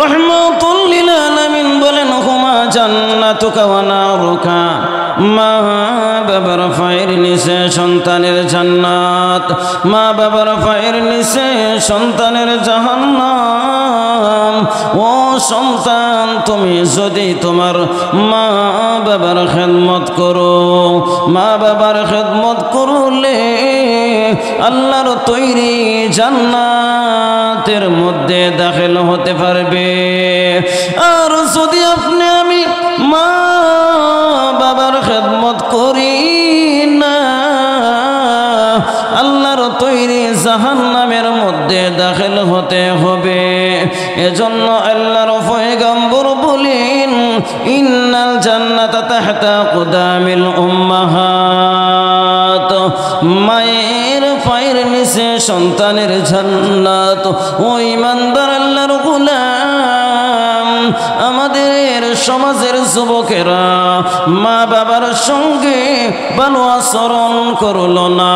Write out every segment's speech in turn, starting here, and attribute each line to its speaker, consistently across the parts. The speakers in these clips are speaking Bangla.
Speaker 1: রাহমাতুল লিল আলামিন বলেন হুমা জান্নাতুকা ওয়া নারুকা, মা বাবার পায়ের নিচে সন্তানের জান্নাত, মা বাবার পায়ের নিচে সন্তানের জাহান্নাম। ও সন্তান, তুমি যদি তোমার মা বাবার খেদমত করো, মা বাবার খেদমত করলে আল্লাহর তৈরি জান্নাতের মধ্যে দাখিল হতে পারবে। আর যদি আপনি আমি মা বাবার খেদমত করি না, আল্লাহর তৈরি জাহান্নামের মধ্যে দাখিল হতে হবে। এজন্য আল্লাহর পয়গম্বর বলেন, ইন্নাল জান্নাতা তাহতা কুদামিল উম্মাহাত, মায়ের পায়ের নিচে সন্তানের জান্নাত। ও ইমানদার আল্লাহর গোলাম, আমাদের সমাজের যুবকেরা মা বাবার সঙ্গে ভালো আচরণ করলো না,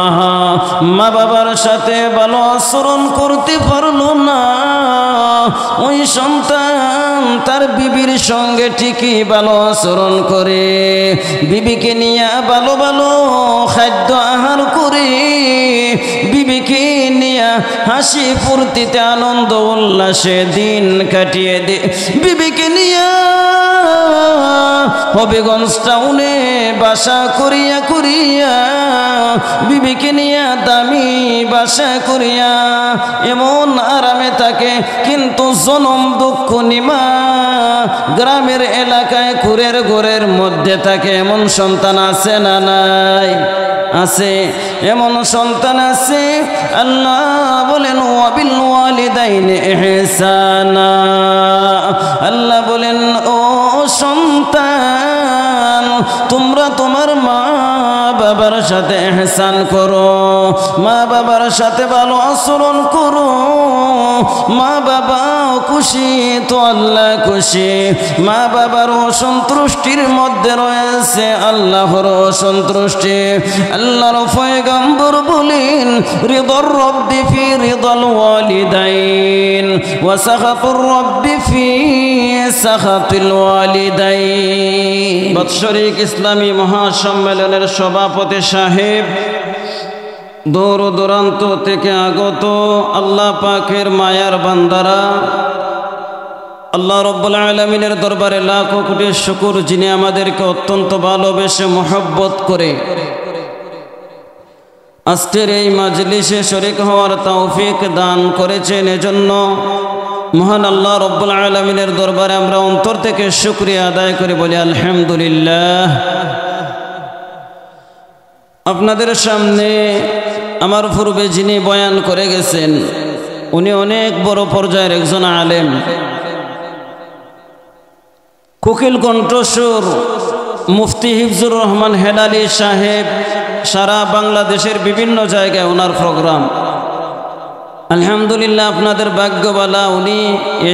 Speaker 1: মা বাবার সাথে ভালো আচরণ করতে পারলো না। ওই সন্তান তার বিবির সঙ্গে ঠিকই ভালো আচরণ করে, বিবিকে নিয়ে ভালো ভালো খাদ্য আহার করে, বিবিকে নিয়ে হাসি ফুর্তিতে আনন্দ উল্লাসে দিন কাটিয়ে দে, বিবিকে নিয়ে হবিগঞ্জ টাউনে বাসা করিয়া করিয়া, বিবিকে নিয়ে দামি বাসা করিয়া এমন আরামে থাকে, কিন্তু জনম দুঃখ নিমা গ্রামের এলাকায় কুরের ঘরের মধ্যে থাকে। এমন সন্তান আছে না নাই? আছে, এমন সন্তান আছে। আল্লাহ বলেন ওয়াবিল ওয়ালিদাইনি ইহসানা, আল্লাহ বলেন ও সন্তান, তোমরা তোমার মা বাবার সাথে ইহসান করো, মা বাবার সাথে ভালো আচরণ করো। মা বাবা খুশি তো আল্লাহ খুশি, মা বাবার অসন্তুষ্টির মধ্যে রয়েছে আল্লাহর অসন্তুষ্টি। আল্লাহর পয়গম্বর বলেন, রিদার রব্বি ফি রিদাল ওয়ালিদাইন ওয়া সাখাতুর রব্বি ফি সাখাতিল ওয়ালিদাইন। বাৎসরিক ইসলামী মহাসম্মেলনের সভাপতি সাহেব, দূর দূরান্ত থেকে আগত আল্লাহ পাকের মায়ার বান্দারা, আল্লাহ রাব্বুল আলামিনের দরবারে লাখো কোটি শুকর, যিনি আমাদেরকে অত্যন্ত ভালোবেসে মহব্বত করে আজকের এই মাজলিসে শরীক হওয়ার তৌফিক দান করেছেন। এজন্য মহান আল্লাহ রাব্বুল আলামিনের দরবারে আমরা অন্তর থেকে শুকরিয়া আদায় করে বলি আলহামদুলিল্লাহ। আপনাদের সামনে আমার পূর্বে যিনি বয়ান করে গেছেন, উনি অনেক বড় পর্যায়ের একজন আলেম, কোকিল কণ্ঠস্বর মুফতি হিফজুর রহমান হেলালি সাহেব। সারা বাংলাদেশের বিভিন্ন জায়গায় ওনার প্রোগ্রাম। আলহামদুলিল্লাহ, আপনাদের ভাগ্যবালা, উনি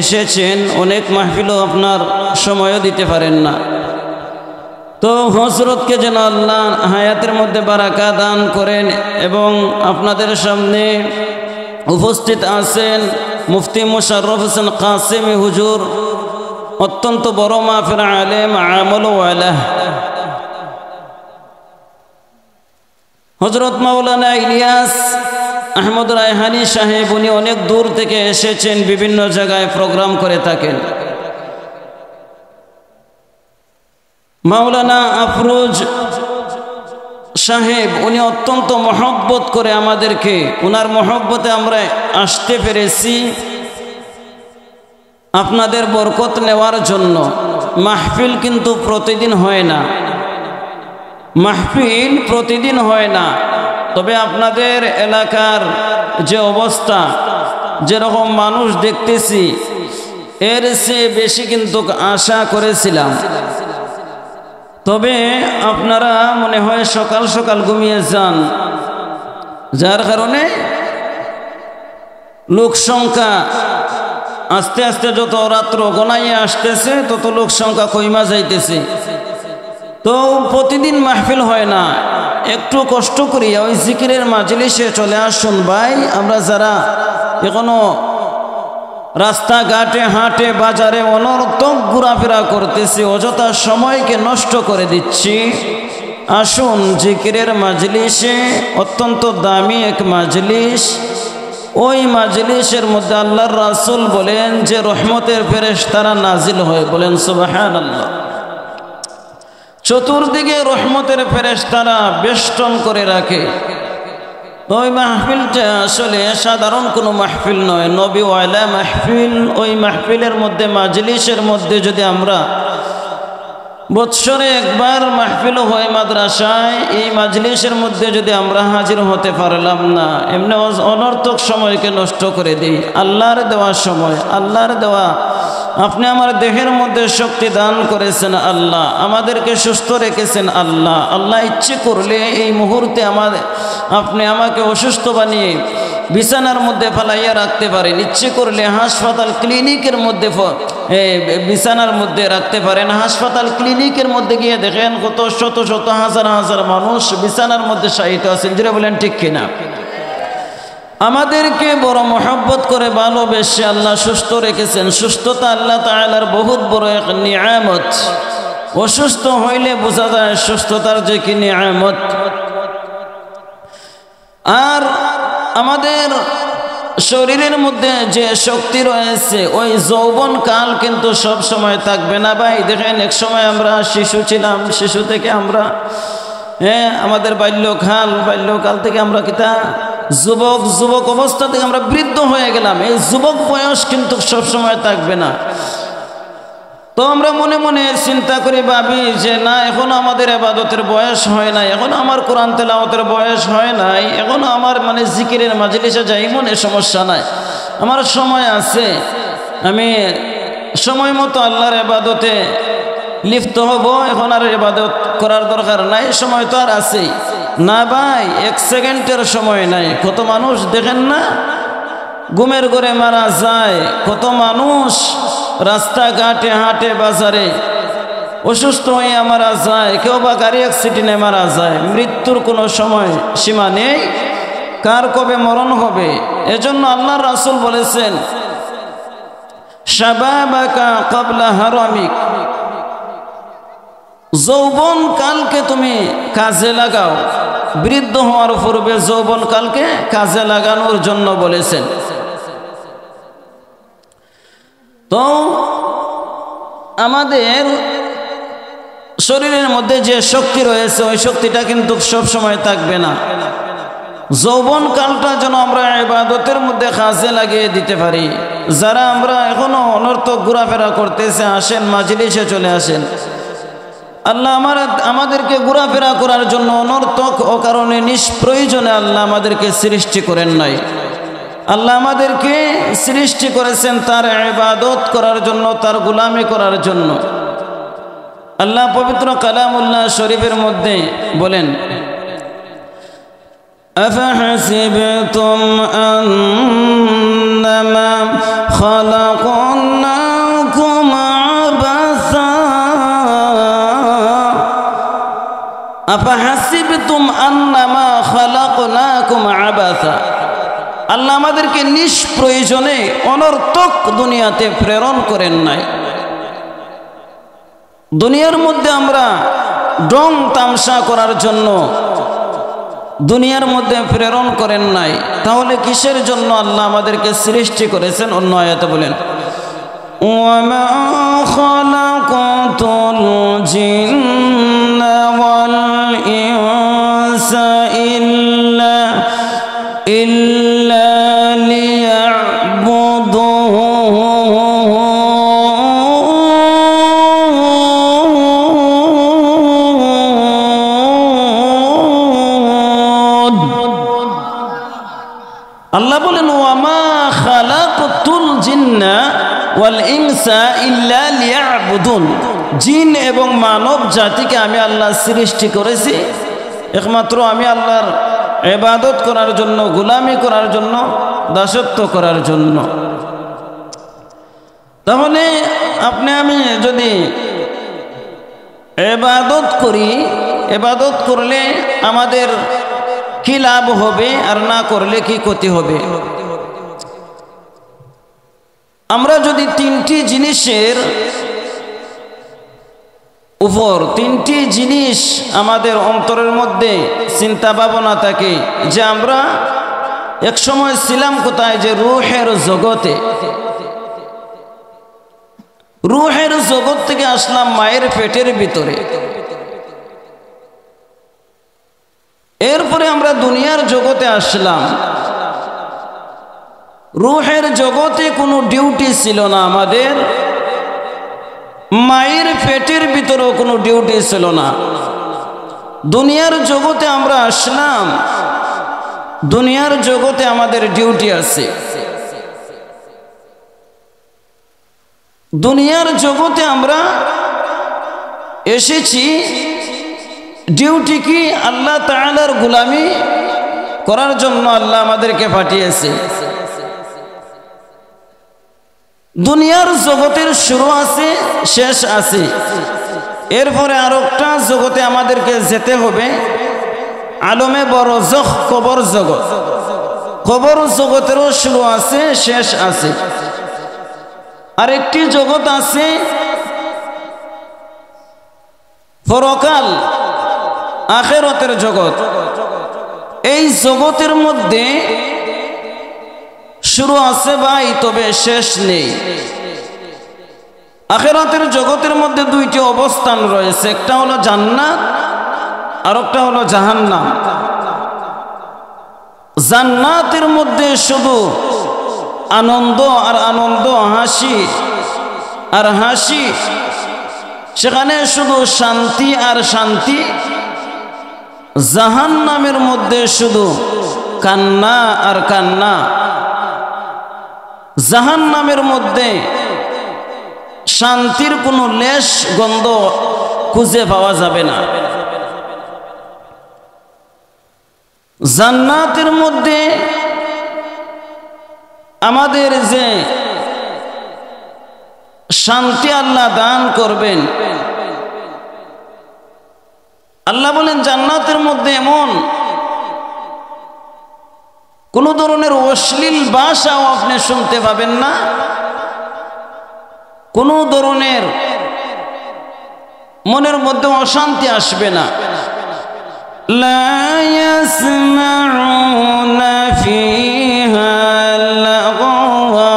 Speaker 1: এসেছেন। অনেক মাহফিলও আপনার সময়ও দিতে পারেন না, তো হযরতকে যেন আল্লাহ হায়াতের মধ্যে বারাকা দান করেন। এবং আপনাদের সামনে উপস্থিত আছেন মুফতি মোশাররফ হোসেন কাসেমি হুজুর, অত্যন্ত বড় মাফির আলেম, আমল ওয়ালা। হযরত মাওলানা ইলিয়াস আহমদ রায়হানি সাহেব, উনি অনেক দূর থেকে এসেছেন, বিভিন্ন জায়গায় প্রোগ্রাম করে থাকেন। মাওলানা আফরোজ সাহেব, উনি অত্যন্ত মহব্বত করে আমাদেরকে, ওনার মহব্বতে আমরা আসতে পেরেছি আপনাদের বরকত নেওয়ার জন্য। মাহফিল কিন্তু প্রতিদিন হয় না, মাহফিল প্রতিদিন হয় না। তবে আপনাদের এলাকার যে অবস্থা, যেরকম মানুষ দেখতেছি, এর চেয়ে বেশি কিন্তু আশা করেছিলাম। তবে আপনারা মনে হয় সকাল সকাল ঘুমিয়ে যান, যার কারণে লোক সংখ্যা আস্তে আস্তে যত রাত্র গনাইয়ে আসতেছে, তত লোক সংখ্যা কইমা যাইতেছে। তো প্রতিদিন মাহফিল হয় না, একটু কষ্ট করি ওই জিকিরের মাজলিসে চলে আসুন ভাই। আমরা যারা এখনো রাস্তাঘাটে হাটে বাজারে অনর্থক ঘোরাফেরা করতেছি, অযথা সময়কে নষ্ট করে দিচ্ছি। আসুন জিকিরের মাজলিসে, অত্যন্ত দামি এক মাজলিস, ওই মাজলিসের মধ্যে আল্লাহর রাসূল বলেন যে রহমতের ফেরেশতারা নাজিল হয়। বলেন সুবহানাল্লাহ। চতুর্দিকে রহমতের ফেরেশতারা বেষ্টন করে রাখে। ওই মাহফিলটা আসলে সাধারণ কোনো মাহফিল নয়, নবী ওয়ালা মাহফিল। ওই মাহফিলের মধ্যে, মাজলিসের মধ্যে যদি আমরা বৎসরে একবার মাহফিল হয় মাদ্রাসায়, এই মাজলিসের মধ্যে যদি আমরা হাজির হতে পারলাম না, এমনি অনর্থক সময়কে নষ্ট করে দিই। আল্লাহর দেওয়া সময়, আল্লাহর দেওয়া, আপনি আমার দেহের মধ্যে শক্তি দান করেছেন আল্লাহ, আমাদেরকে সুস্থ রেখেছেন আল্লাহ। আল্লাহ ইচ্ছে করলে এই মুহূর্তে আপনি আমাকে অসুস্থ বানিয়ে বিছানার মধ্যে ফালাইয়া রাখতে পারেন, ইচ্ছে করলে হাসপাতাল ক্লিনিকের মধ্যে বিছানার মধ্যে রাখতে পারেন। হাসপাতাল ক্লিনিকের মধ্যে গিয়ে দেখেন কত শত শত হাজার হাজার মানুষ বিছানার মধ্যে শায়িত আছেন। যেটা বলেন ঠিক কিনা? আমাদেরকে বড় মহব্বত করে ভালোবেসে আল্লাহ সুস্থ রেখেছেন। সুস্থতা আল্লাহ তাআলার বহুত বড় এক নিয়ামত। অসুস্থ হইলে বোঝা যায় সুস্থতার যে কি নিয়ামত। আর আমাদের শরীরের মধ্যে যে শক্তি রয়েছে, ওই যৌবন কাল কিন্তু সব সময় থাকবে না ভাই। দেখেন এক সময় আমরা শিশু ছিলাম, শিশু থেকে আমরা আমাদের বাল্যকাল থেকে আমরা কিতা যুবক অবস্থা থেকে আমরা বৃদ্ধ হয়ে গেলাম। এই যুবক বয়স কিন্তু সব সময় থাকবে না। তো আমরা মনে মনে চিন্তা করি, ভাবি যে না, এখনো আমাদের ইবাদতের বয়স হয় নাই, এখনো আমার কোরআন তেলাওয়াতের বয়স হয় নাই, এখনো আমার জিকিরের মাজলিসে যাই মনে সমস্যা নাই, আমার সময় আছে, আমি সময় মতো আল্লাহর ইবাদতে লিপ্ত হব, এখন আর ইবাদত করার দরকার নাই, সময় তো আর আছেই। না ভাই, এক সেকেন্ডের সময় নাই। কত মানুষ দেখেন না ঘুমের ঘরে মারা যায়, কত মানুষ রাস্তাঘাটে হাটে বাজারে অসুস্থ হয়ে মারা যায়, কেউ বা গাড়ি অ্যাক্সিডেন্টে মারা যায়। মৃত্যুর কোনো সময় সীমা নেই, কার কবে মরণ হবে। এজন্য আল্লাহর রাসূল বলেছেন, শাবাবাকা ক্বাবলা হারামিক, যৌবন কালকে তুমি কাজে লাগাও। বৃদ্ধ হওয়ার পূর্বে যৌবন কালকে কাজে লাগানোর জন্য বলেছেন। তো আমাদের শরীরের মধ্যে যে শক্তি রয়েছে, ওই শক্তিটা কিন্তু সব সময় থাকবে না। যৌবন কালটা যেন আমরা ইবাদতের মধ্যে কাজে লাগিয়ে দিতে পারি। যারা আমরা এখনো অনর্থক ঘোরাফেরা করতেছে, আসেন মাজলিসে চলে আসেন। আল্লাহ আমাদেরকে ঘোরাফেরা করার জন্য, অনর্থক অকারণে নিষ্প্রয়োজনে আল্লাহ আমাদেরকে সৃষ্টি করেন নাই। আল্লাহ আমাদেরকে সৃষ্টি করেছেন তার ইবাদত করার জন্য, তার গোলামি করার জন্য। আল্লাহ পবিত্র কালামুল্লাহ শরীফের মধ্যে বলেন, আফাহাসিবতুম আন্নামা খালাকনাকুম আবাসা, আফাহাসিবতুম আন্নামা খালাকনাকুম আবাসা। আল্লাহ আমাদেরকে নিষ্প্রয়োজনে অনর্থক দুনিয়াতে প্রেরণ করেন নাই। দুনিয়ার মধ্যে আমরা ডং তামসা করার জন্য দুনিয়ার মধ্যে প্রেরণ করেন নাই। তাহলে কিসের জন্য আল্লাহ আমাদেরকে সৃষ্টি করেছেন? অন্য আয়াতে বলেন, ওয়ামা খালাকাতুল জিন্না ওয়াল ইনসা ইল্লা আল্লাহ বলেন, ওয়ামা খালাকতুল জিন্না ওয়াল ইনসা ইল্লা লিয়াবুদুন। জিন এবং মানব জাতিকে আমি আল্লাহ সৃষ্টি করেছি একমাত্র আমি আল্লাহর ইবাদত করার জন্য, গোলামি করার জন্য, দাসত্ব করার জন্য। তাহলে আপনি আমি যদি ইবাদত করি, ইবাদত করলে আমাদের কি লাভ হবে আর না করলে কি ক্ষতি হবে? আমরা যদি তিনটি জিনিসের উপর, তিনটি জিনিস আমাদের অন্তরের মধ্যে চিন্তা ভাবনা থাকে যে আমরা এক সময় ছিলাম কোথায়, যে রূহের জগতে, রূহের জগৎ থেকে আসলাম মায়ের পেটের ভিতরে, এরপরে আমরা দুনিয়ার জগতে আসলাম। রূহের জগতে কোনো ডিউটি ছিল না আমাদের, মায়ের পেটের ভিতরেও কোনো ডিউটি ছিল না। দুনিয়ার জগতে আমরা আসলাম, দুনিয়ার জগতে আমাদের ডিউটি আছে। দুনিয়ার জগতে আমরা এসেছি, ডিউটি কি? আল্লাহ তাআলার গোলামি করার জন্য আল্লাহ আমাদেরকে পাঠিয়েছে। দুনিয়ার জগতের শুরু আছে, শেষ আছে, এরপরে আরেকটা জগতে আমাদেরকে যেতে হবে, আলমে বরজখ, কবর জগৎ। কবর জগতেরও শুরু আছে, শেষ আছে। আরেকটি জগৎ আছে পরকাল, আখিরাতের জগৎ। এই জগতের মধ্যে শুরু আছে ভাই, তবে শেষ নেই। আখিরাতের জগতের মধ্যে দুইটি অবস্থান রয়েছে, একটা হলো জান্নাত আর একটা হলো জাহান্নাম। জান্নাতের মধ্যে শুধু আনন্দ আর আনন্দ, হাসি আর হাসি, সেখানে শুধু শান্তি আর শান্তি। জাহান্নামের মধ্যে শুধু কান্না আর কান্না। জাহান্নামের মধ্যে শান্তির কোনো লেশ গন্ধ খুঁজে পাওয়া যাবে না। জান্নাতের মধ্যে আমাদের যে শান্তি আল্লাহ দান করবেন, আল্লাহ বলেন জান্নাতের মধ্যে এমন কোন ধরনের অশ্লীল ভাষাও আপনি শুনতে পাবেন না, কোন ধরনের মনের মধ্যে অশান্তি আসবে না। লা ইয়াসমাউনা ফিহা লাগওয়া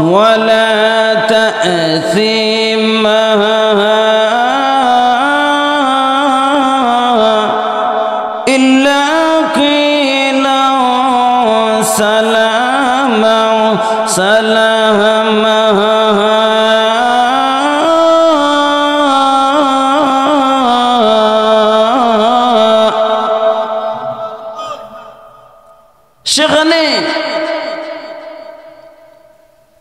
Speaker 1: ওয়ালা তা'সীমা ইল্লা কিলা সালামা সালামা। সেখানে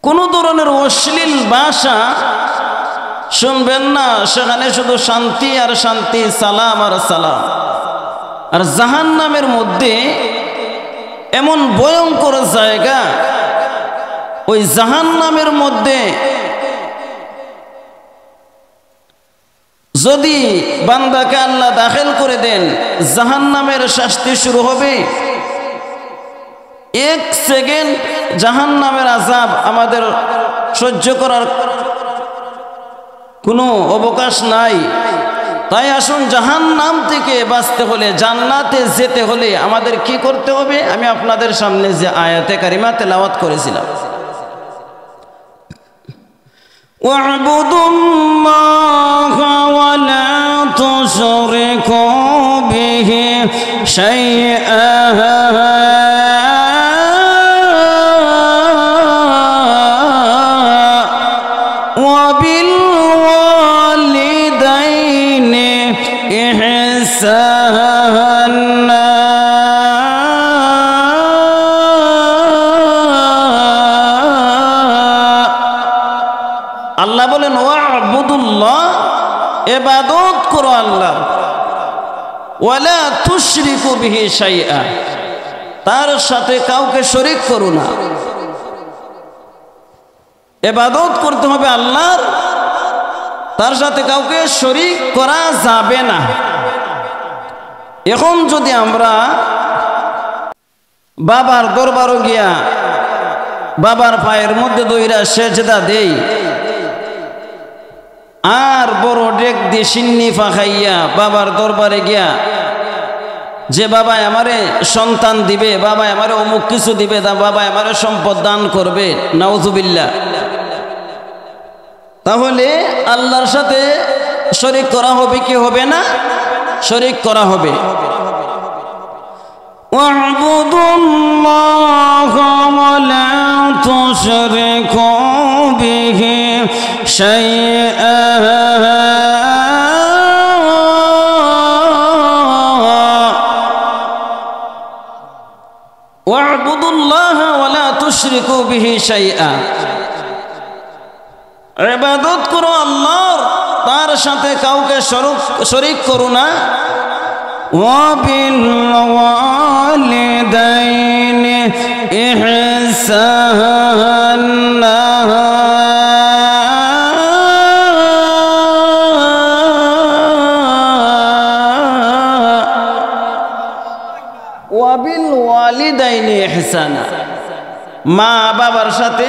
Speaker 1: কোন ধরনের অশ্লীল ভাষা শুনবেন না, সেখানে শুধু শান্তি আর শান্তি, সালাম আর সালাম। আর জাহান্নামের মধ্যে এমন ভয়ঙ্কর জায়গা, ওই জাহান্নামের মধ্যে যদি বান্দাকে আল্লাহ দাখিল করে দেন, জাহান্নামের শাস্তি শুরু হবে। এক সেকেন্ড জাহান্নামের আযাব আমাদের সহ্য করার কোনো অবকাশ নাই। তাই আসুন, জাহান্নাম থেকে বাঁচতে হলে, জান্নাতে যেতে হলে আমাদের কি করতে হবে? আমি আপনাদের সামনে যে আয়াতে কারিমা তেলাওয়াত করেছিলাম, ওয়া'বুদুল্লাহা ওয়া লা তুশরিকু বিহি শাইআ আল্লাহ বলেন ওয়া'বুদুল্লাহ, ইবাদত করো আল্লাহর, ওয়ালা তুশরিকু বিহি শাইআ, তার সাথে কাউকে শরীক করো না। ইবাদত করতে হবে আল্লাহর, তার সাথে কাউকে শরীক করা যাবে না। এখন যদি আমরা বাবার দরবারে গিয়া বাবার পায়ের মধ্যে দইরা সেজদা দেই, আর বড় ডেক দিয়ে সিন্নি ফাঁকাইয়া বাবার দরবারে গিয়া যে বাবা আমারে সন্তান দিবে, বাবা আমারে অমুক কিছু দিবে, বাবা আমারে সম্পদ দান করবে, নাউযুবিল্লাহ, তাহলে আল্লাহর সাথে শরীক করা হবে কি হবে না? শরীক করা হবে। ওয়া'বুদুল্লাহা ওয়া লা তুশরিকু বিহি শাইআন ওয়া'বুদুল্লাহা ওয়া লা তুশরিকু বিহি শাইআন, ইবাদত করো আল্লাহর, তার সাথে কাউকে শরীক করো না। ওয়া বিল ওয়ালিদাইনি ইহসানা, ওয়া বিল ওয়ালিদাইনি ইহসানা, মা বাবার সাথে,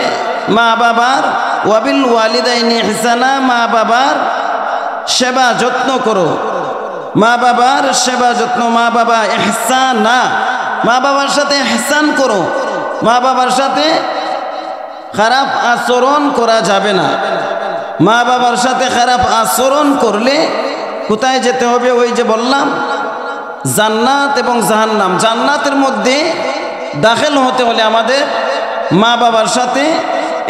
Speaker 1: মা বাবার, ওয়াবিল ওয়ালিদাইনি ইহসানা, মা বাবার সেবা যত্ন করো, মা বাবার সেবা যত্ন, মা বাবা ইহসানা, মা বাবার সাথে ইহসান করো, মা বাবার সাথে খারাপ আচরণ করা যাবে না। মা বাবার সাথে খারাপ আচরণ করলে কোথায় যেতে হবে? ওই যে বললাম, জান্নাত এবং জাহান্নাম। জান্নাতের মধ্যে দাখিল হতে হলে আমাদের মা বাবার সাথে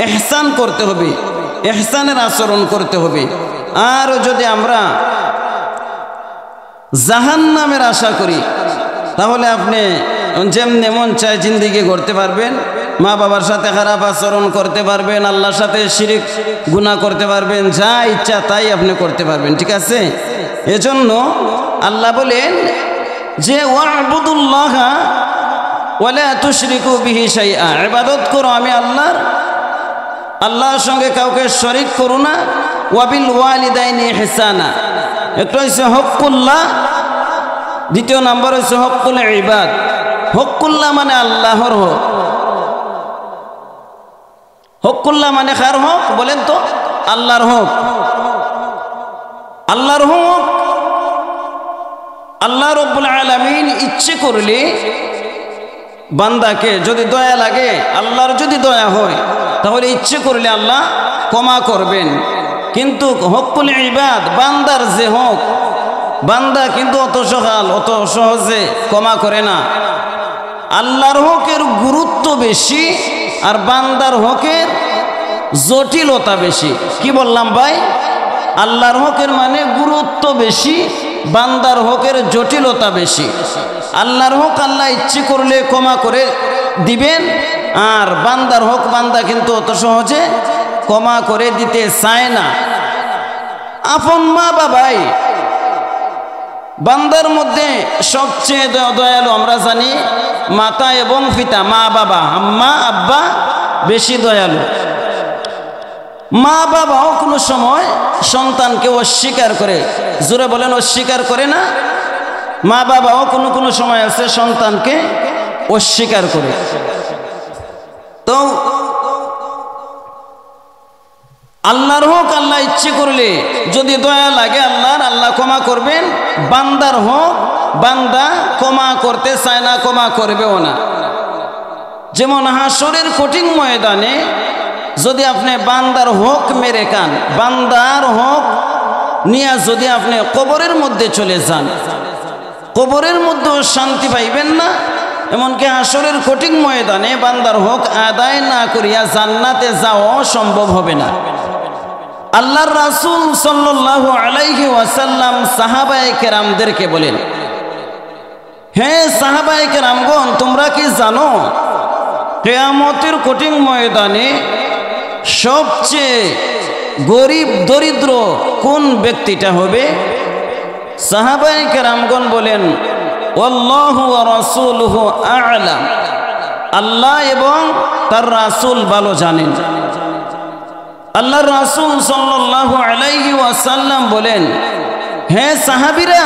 Speaker 1: ইহসান করতে হবে, ইহসানের আচরণ করতে হবে। আর যদি আমরা জাহান্নামের আশা করি, তাহলে আপনি যেমনি মন চায় জিন্দিগি করতে পারবেন, মা বাবার সাথে খারাপ আচরণ করতে পারবেন, আল্লাহর সাথে শিরিক গুনাহ করতে পারবেন, যা ইচ্ছা তাই আপনি করতে পারবেন, ঠিক আছে? এজন্য আল্লাহ বলেন যে ওয়া'বুদুল্লাহা ওয়া লা তুশরিকু বিহি শাইআ, ইবাদত করো আমি আল্লাহর, আল্লাহর সঙ্গে কাউকে শরীক করো না। ওয়াবিল ওয়ালিদাইনি ইহসানা, একটা হচ্ছে হকুল্লাহ, দ্বিতীয় নাম্বার হচ্ছে হকুল ইবাদ। হকুল্লাহ মানে আল্লাহর হক, হকুল্লাহ মানে কার হক বলেন তো? আল্লাহর হক। আল্লাহর হক, আল্লাহ রাব্বুল আলামিন ইচ্ছে করলে বান্দাকে যদি দয়া লাগে, আল্লাহর যদি দয়া হয়, তাহলে ইচ্ছে করলে আল্লাহ ক্ষমা করবেন। কিন্তু হকুল ইবাদ, বান্দার যে হক, বান্দা কিন্তু অত সহজে ক্ষমা করে না। আল্লাহর হকের গুরুত্ব বেশি আর বান্দার হকের জটিলতা বেশি। কি বললাম ভাই? আল্লাহর হকের মানে গুরুত্ব বেশি, বান্দার হকের জটিলতা বেশি। আল্লাহর হক আল্লাহ ইচ্ছে করলে ক্ষমা করে দিবেন, আর বান্দার হক বান্দা কিন্তু অত সহজে ক্ষমা করে দিতে চায় না। আপন মা বাবাই বান্দার মধ্যে সবচেয়ে দয়ালু আমরা জানি, মাতা এবং পিতা, মা বাবা, আম্মা আব্বা বেশি দয়ালু। মা বাবাও কোনো সময় সন্তানকে অস্বীকার করে, জোরে বলেন অস্বীকার করে না? মা বাবাও কোনো সময় আছে সন্তানকে অস্বীকার করে। তো আল্লাহর হক আল্লাহ ইচ্ছে করলে যদি দয়া লাগে আল্লাহর, আল্লাহ ক্ষমা করবেন। বান্দার হক বান্দা ক্ষমা করতে চায় না, ক্ষমা করবেও না। যেমন হাসরের কঠিন ময়দানে যদি আপনি বান্দার হক মেরে খান, বান্দার হক নিয়ে যদি আপনি কবরের মধ্যে চলে যান, কবরের মধ্যেও শান্তি পাইবেন না। এমনকি হাসরের কঠিন ময়দানে বান্দার হক আদায় না করিয়া জান্নাতে যাওয়া সম্ভব হবে না। আল্লাহর রাসূল সাল্লাল্লাহু আলাইহি ওয়াসাল্লাম সাহাবায়ে কেরামদেরকে বলেন, হে সাহাবায়ে কেরামগণ, তোমরা কি জানো কিয়ামতের কঠিন ময়দানে সবচেয়ে গরিব দরিদ্র কোন ব্যক্তিটা হবে? সাহাবায়ে কেরামগণ বলেন, আল্লাহু ওয়া রাসূলুহু আ'লাম, আল্লাহ এবং তার রাসূল ভালো জানেন। আল্লাহর রাসূল সাল্লাল্লাহু আলাইহি ওয়াসাল্লাম বলেন, হে সাহাবীরা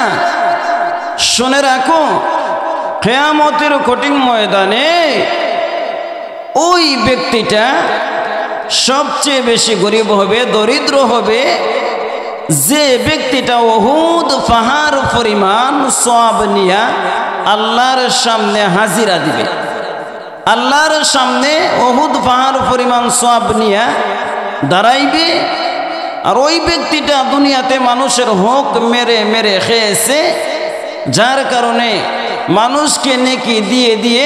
Speaker 1: শুনে রাখো, কিয়ামতের কঠিন ময়দানে ওই ব্যক্তিটা সবচেয়ে বেশি গরিব হবে, দরিদ্র হবে যে ব্যক্তিটা উহুদ পাহাড় পরিমাণ সওয়াব নিয়া আল্লাহর সামনে হাজিরা দিবে। আল্লাহর সামনে উহুদ পাহাড় পরিমাণ সওয়াব নিয়া দাঁড়াইবে। আর ওই ব্যক্তিটা দুনিয়াতে মানুষের হক মেরে মেরে খেয়েছে, যার কারণে মানুষকে নেকি দিয়ে দিয়ে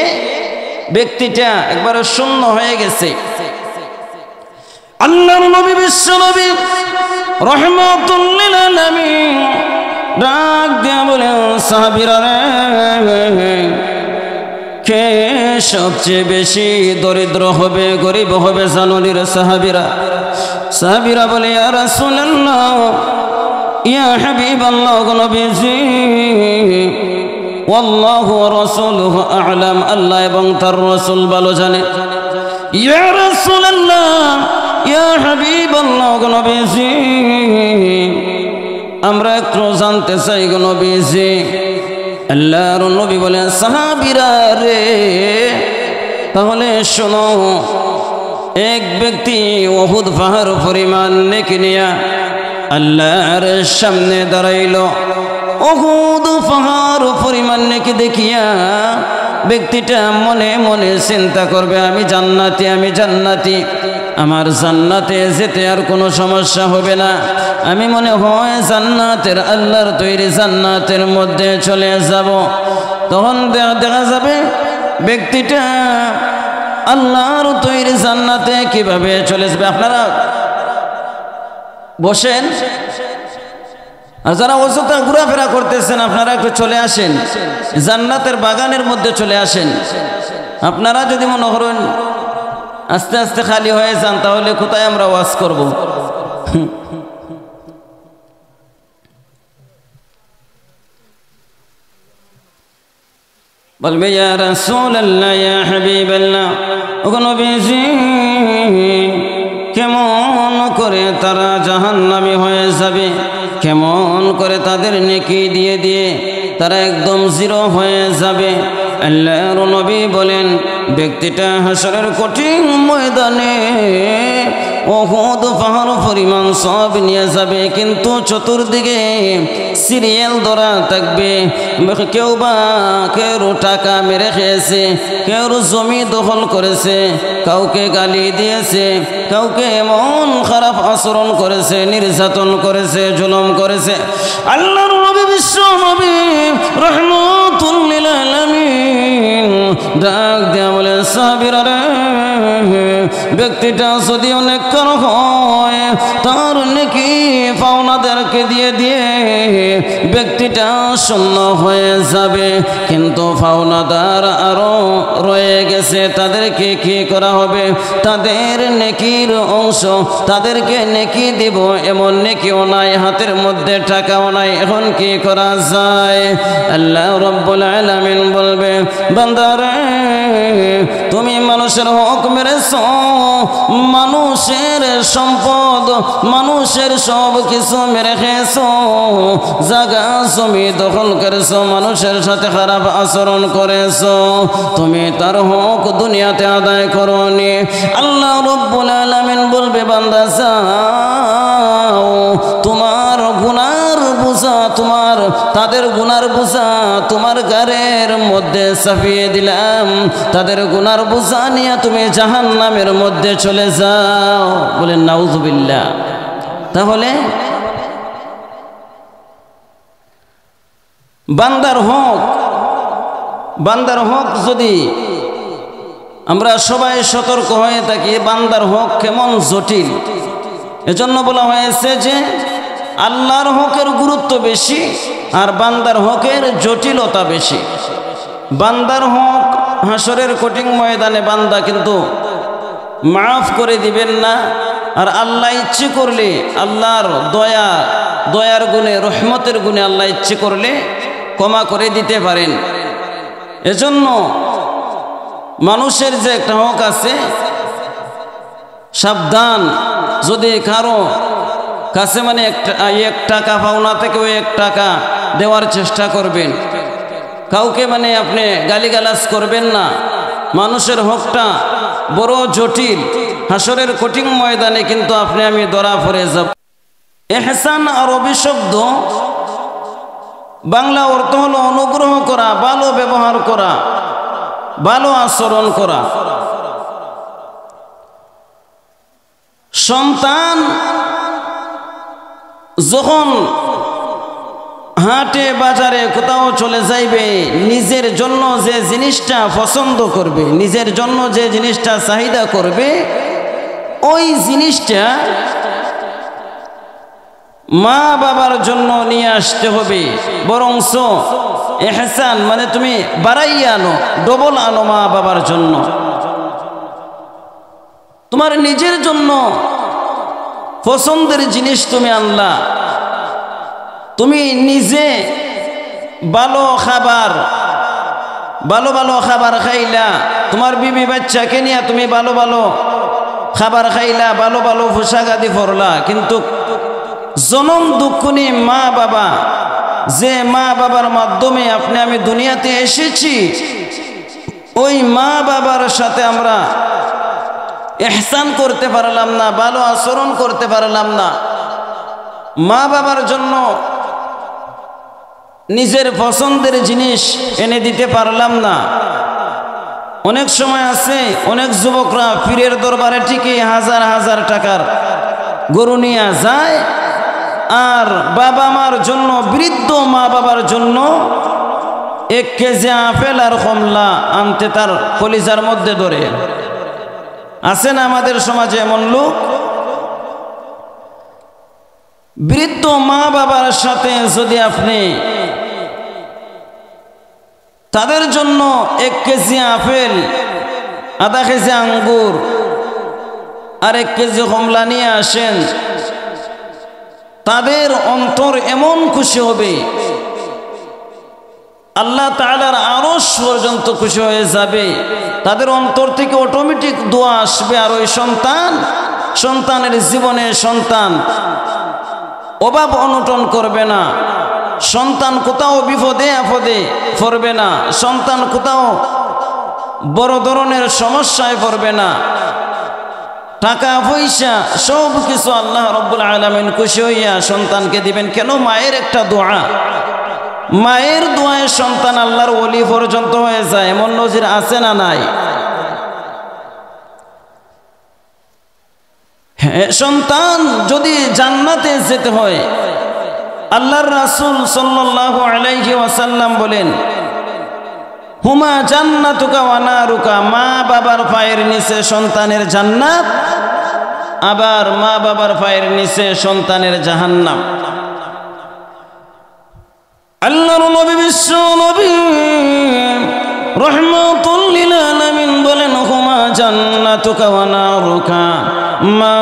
Speaker 1: ব্যক্তিটা একবারে শূন্য হয়ে গেছে। আল্লাহর নবী বিশ্ব নবী রাহমাতুল লিল আলামিন ডাক দিয়া বলেন, সাহাবীরা রে, কে সবচেয়ে বেশি দরিদ্র হবে, গরিব হবে জানুনি রে সাহাবীরা? সাহাবীরা বলে, ইয়া রাসূলুল্লাহ, ইয়া হাবিবাল্লাহ, নবীজি, ওয়াল্লাহু ওয়া রাসূলুহু আ'লাম, আল্লাহ এবং তার রাসূল ভালো জানে। ইয়া রাসূলুল্লাহ, ইয়া হাবিবাল্লাহ, নবীজি, আমরা একটু জানতে চাই গো নবীজি। আল্লাহর নবী বলেন, সাহাবীরা রে, তাহলে শোনো, এক ব্যক্তি উহুদ পাহাড় পরিমাণ নেকি নিয়া আল্লাহর সামনে দাঁড়াইল। উহুদ পাহাড় পরিমাণ নেকি দেখিয়া ব্যক্তিটা মনে মনে চিন্তা করবে, আমি জান্নাতি, আমি জান্নাতি, আমার জান্নাতে যেতে আর কোনো সমস্যা হবে না, আমি মনে হয় জান্নাতের, আল্লাহর তৈরি জান্নাতের মধ্যে চলে যাব। তখন দেখা যাবে ব্যক্তিটা আল্লাহর তৈরি জান্নাতে কিভাবে চলে যাবে। আপনারা বসেন, আর যারা অযথা ঘোরাফেরা করতেছেন আপনারা একটু চলে আসেন, জান্নাতের বাগানের মধ্যে চলে আসেন। আপনারা যদি মনে করেন আস্তে আস্তে খালি হয়ে যান, তাহলে কোথায় আমরা ওয়াজ করব? বলবে, ইয়া রাসূলুল্লাহ, ইয়া হাবিবাল্লাহ, ওগো নবীজি, কেমন করে তারা জাহান্নামী হয়ে যাবে, কেমন করে তাদের নেকি দিয়ে দিয়ে তারা একদম জিরো হয়ে যাবে? আল্লাহর নবী বলেন, ব্যক্তিটা হাসরের কঠিন ময়দানে উহুদ পাহাড় পরিমাণ সওয়াব নিয়ে যাবে, কিন্তু চতুর্দিকে সিরিয়াল ধরা থাকবে। কেউ টাকা মেরে খেয়েছে, কেউ জমি দখল করেছে, কাউকে গালি দিয়েছে, কাউকে এমন খারাপ আচরণ করেছে, নির্যাতন করেছে, জুলুম করেছে। আল্লাহর নবী বিশ্ব নবী রাহমাতুল লিল আলামিন ডাক দিয়া বলে, সাহাবীরা রে, ব্যক্তিটা যদি অনেক কারো হয়, তার নেকি পাওনাদারকে দিয়ে দিয়ে ব্যক্তিটা শূন্য হয়ে যাবে, কিন্তু পাওনাদার আরো রয়ে গেছে, তাদেরকে কি করা হবে? তাদের নেকির অংশ তাদেরকে নেকি দিব, এমন নেকিও নাই, হাতের মধ্যে টাকাও নাই, এখন কি করা যায়? আল্লাহ রাব্বুল আলামিন বলবে, বান্দারে, তুমি মানুষের হক মেরেছো, মানুষের সম্পদ, মানুষের সব কিছু মেরে খেয়েছো, জায়গা জমি দখল করেছো, মানুষের সাথে খারাপ আচরণ করেছো, তুমি তার হক দুনিয়াতে আদায় করোনি। আল্লাহ রাব্বুল আলামিন বলবে, বান্দা যাও, তোমার গুনার বোঝা, তাদের গুনার বোঝা তোমার ঘরের মধ্যে চাপিয়ে দিলাম, তাদের গুনার বোঝা নিয়ে তুমি জাহান্নামের মধ্যে চলে যাও। বলেন নাউযুবিল্লাহ। তাহলে বান্দার হক যদি আমরা সবাই সতর্ক হয়ে থাকি, বান্দার হক কেমন জটিল। এজন্য বলা হয়েছে যে আল্লাহর হকের গুরুত্ব বেশি আর বান্দার হকের জটিলতা বেশি। বান্দার হক হাসরের কঠিন ময়দানে বান্দা কিন্তু মাফ করে দিবেন না, আর আল্লাহ ইচ্ছে করলে, আল্লাহর দয়ার গুণে, রহমতের গুণে আল্লাহ ইচ্ছে করলে ক্ষমা করে দিতে পারেন। এজন্য মানুষের যে একটা হক আছে, সাবধান, যদি কারো কাছে মানে এক টাকা পাওনা থেকে ওই 1 টাকা দেওয়ার চেষ্টা করবেন, কাউকে মানে আপনি গালিগালাজ করবেন না, মানুষের হকটা বড় জটিল, হাসরের কঠিন ময়দানে কিন্তু আপনি আমি ধরা পড়ে যাব। ইহসান আরবি শব্দ, বাংলা অর্থ হলো অনুগ্রহ করা, ভালো ব্যবহার করা, ভালো আচরণ করা। সন্তান যখন হাটে বাজারে কোথাও চলে যাইবে, নিজের জন্য যে জিনিসটা পছন্দ করবে, নিজের জন্য যে জিনিসটা চাহিদা করবে, ওই জিনিসটা মা বাবার জন্য নিয়ে আসতে হবে। বরংস ইহসান মানে তুমি বাড়াইয়া আনো, ডবল আনো মা বাবার জন্য। তোমার নিজের জন্য পছন্দের জিনিস তুমি আনলা, তুমি নিজে ভালো খাবার খাইলা, তোমার বিবি বাচ্চাকে নিয়ে তুমি ভালো খাবার খাইলা, ভালো পোশাক আদি পরলা, কিন্তু জনম দুঃখনী মা বাবা, যে মা বাবার মাধ্যমে আপনি আমি দুনিয়াতে এসেছি, ওই মা বাবার সাথে আমরা ইহসান করতে পারলাম না, ভালো আচরণ করতে পারলাম না, মা বাবার জন্য নিজের পছন্দের জিনিস এনে দিতে পারলাম না। অনেক সময় আছে অনেক যুবকরা পীরের দরবারে ঠিকই হাজার হাজার টাকার গরু নিয়ে যায়, আর বাবা মার জন্য, বৃদ্ধ মা বাবার জন্য 1 কেজি আপেল আর কমলা আনতে তার কলিজার মধ্যে ধরে। আছে না আমাদের সমাজে এমন লোক? বৃদ্ধ মা বাবার সাথে যদি আপনি তাদের জন্য 1 কেজি আপেল, আধা কেজি আঙ্গুর আর 1 কেজি কমলা নিয়ে আসেন, তাদের অন্তর এমন খুশি হবে, আল্লাহ তাআলার আরশ পর্যন্ত খুশি হয়ে যাবে। তাদের অন্তর থেকে অটোমেটিক দোয়া আসবে, আর ওই সন্তানের জীবনে সন্তান অভাব অনটন করবে না, সন্তান কোথাও বিপদে আপদে পড়বে না, সন্তান কোথাও বড় ধরনের সমস্যায় পড়বে না। টাকা পয়সা সব কিছু আল্লাহ রাব্বুল আলামিন খুশি হইয়া সন্তানকে দিবেন। কেন? মায়ের একটা দোয়া, মায়ের দোয়ায় সন্তান আল্লাহর ওলি পর্যন্ত হয়ে যায়। এমন নজির আছে না নাই? সন্তান যদি জান্নাতে যেতে হয়, আল্লাহর রাসূল সাল্লাল্লাহু আলাইহি ওয়াসাল্লাম বলেন, হুমা জান্নাতুকা ওয়া নারুকা, মা বাবার পায়ের নিচে সন্তানের জান্নাত, আবার মা বাবার পায়ের নিচে সন্তানের জাহান্নাম। আল্লাহর নবী বিশ্ব নবী রাহমাতুল লিল আলামিন বলেন, হুমা জান্নাতুকা ওয়া নারুকা, মা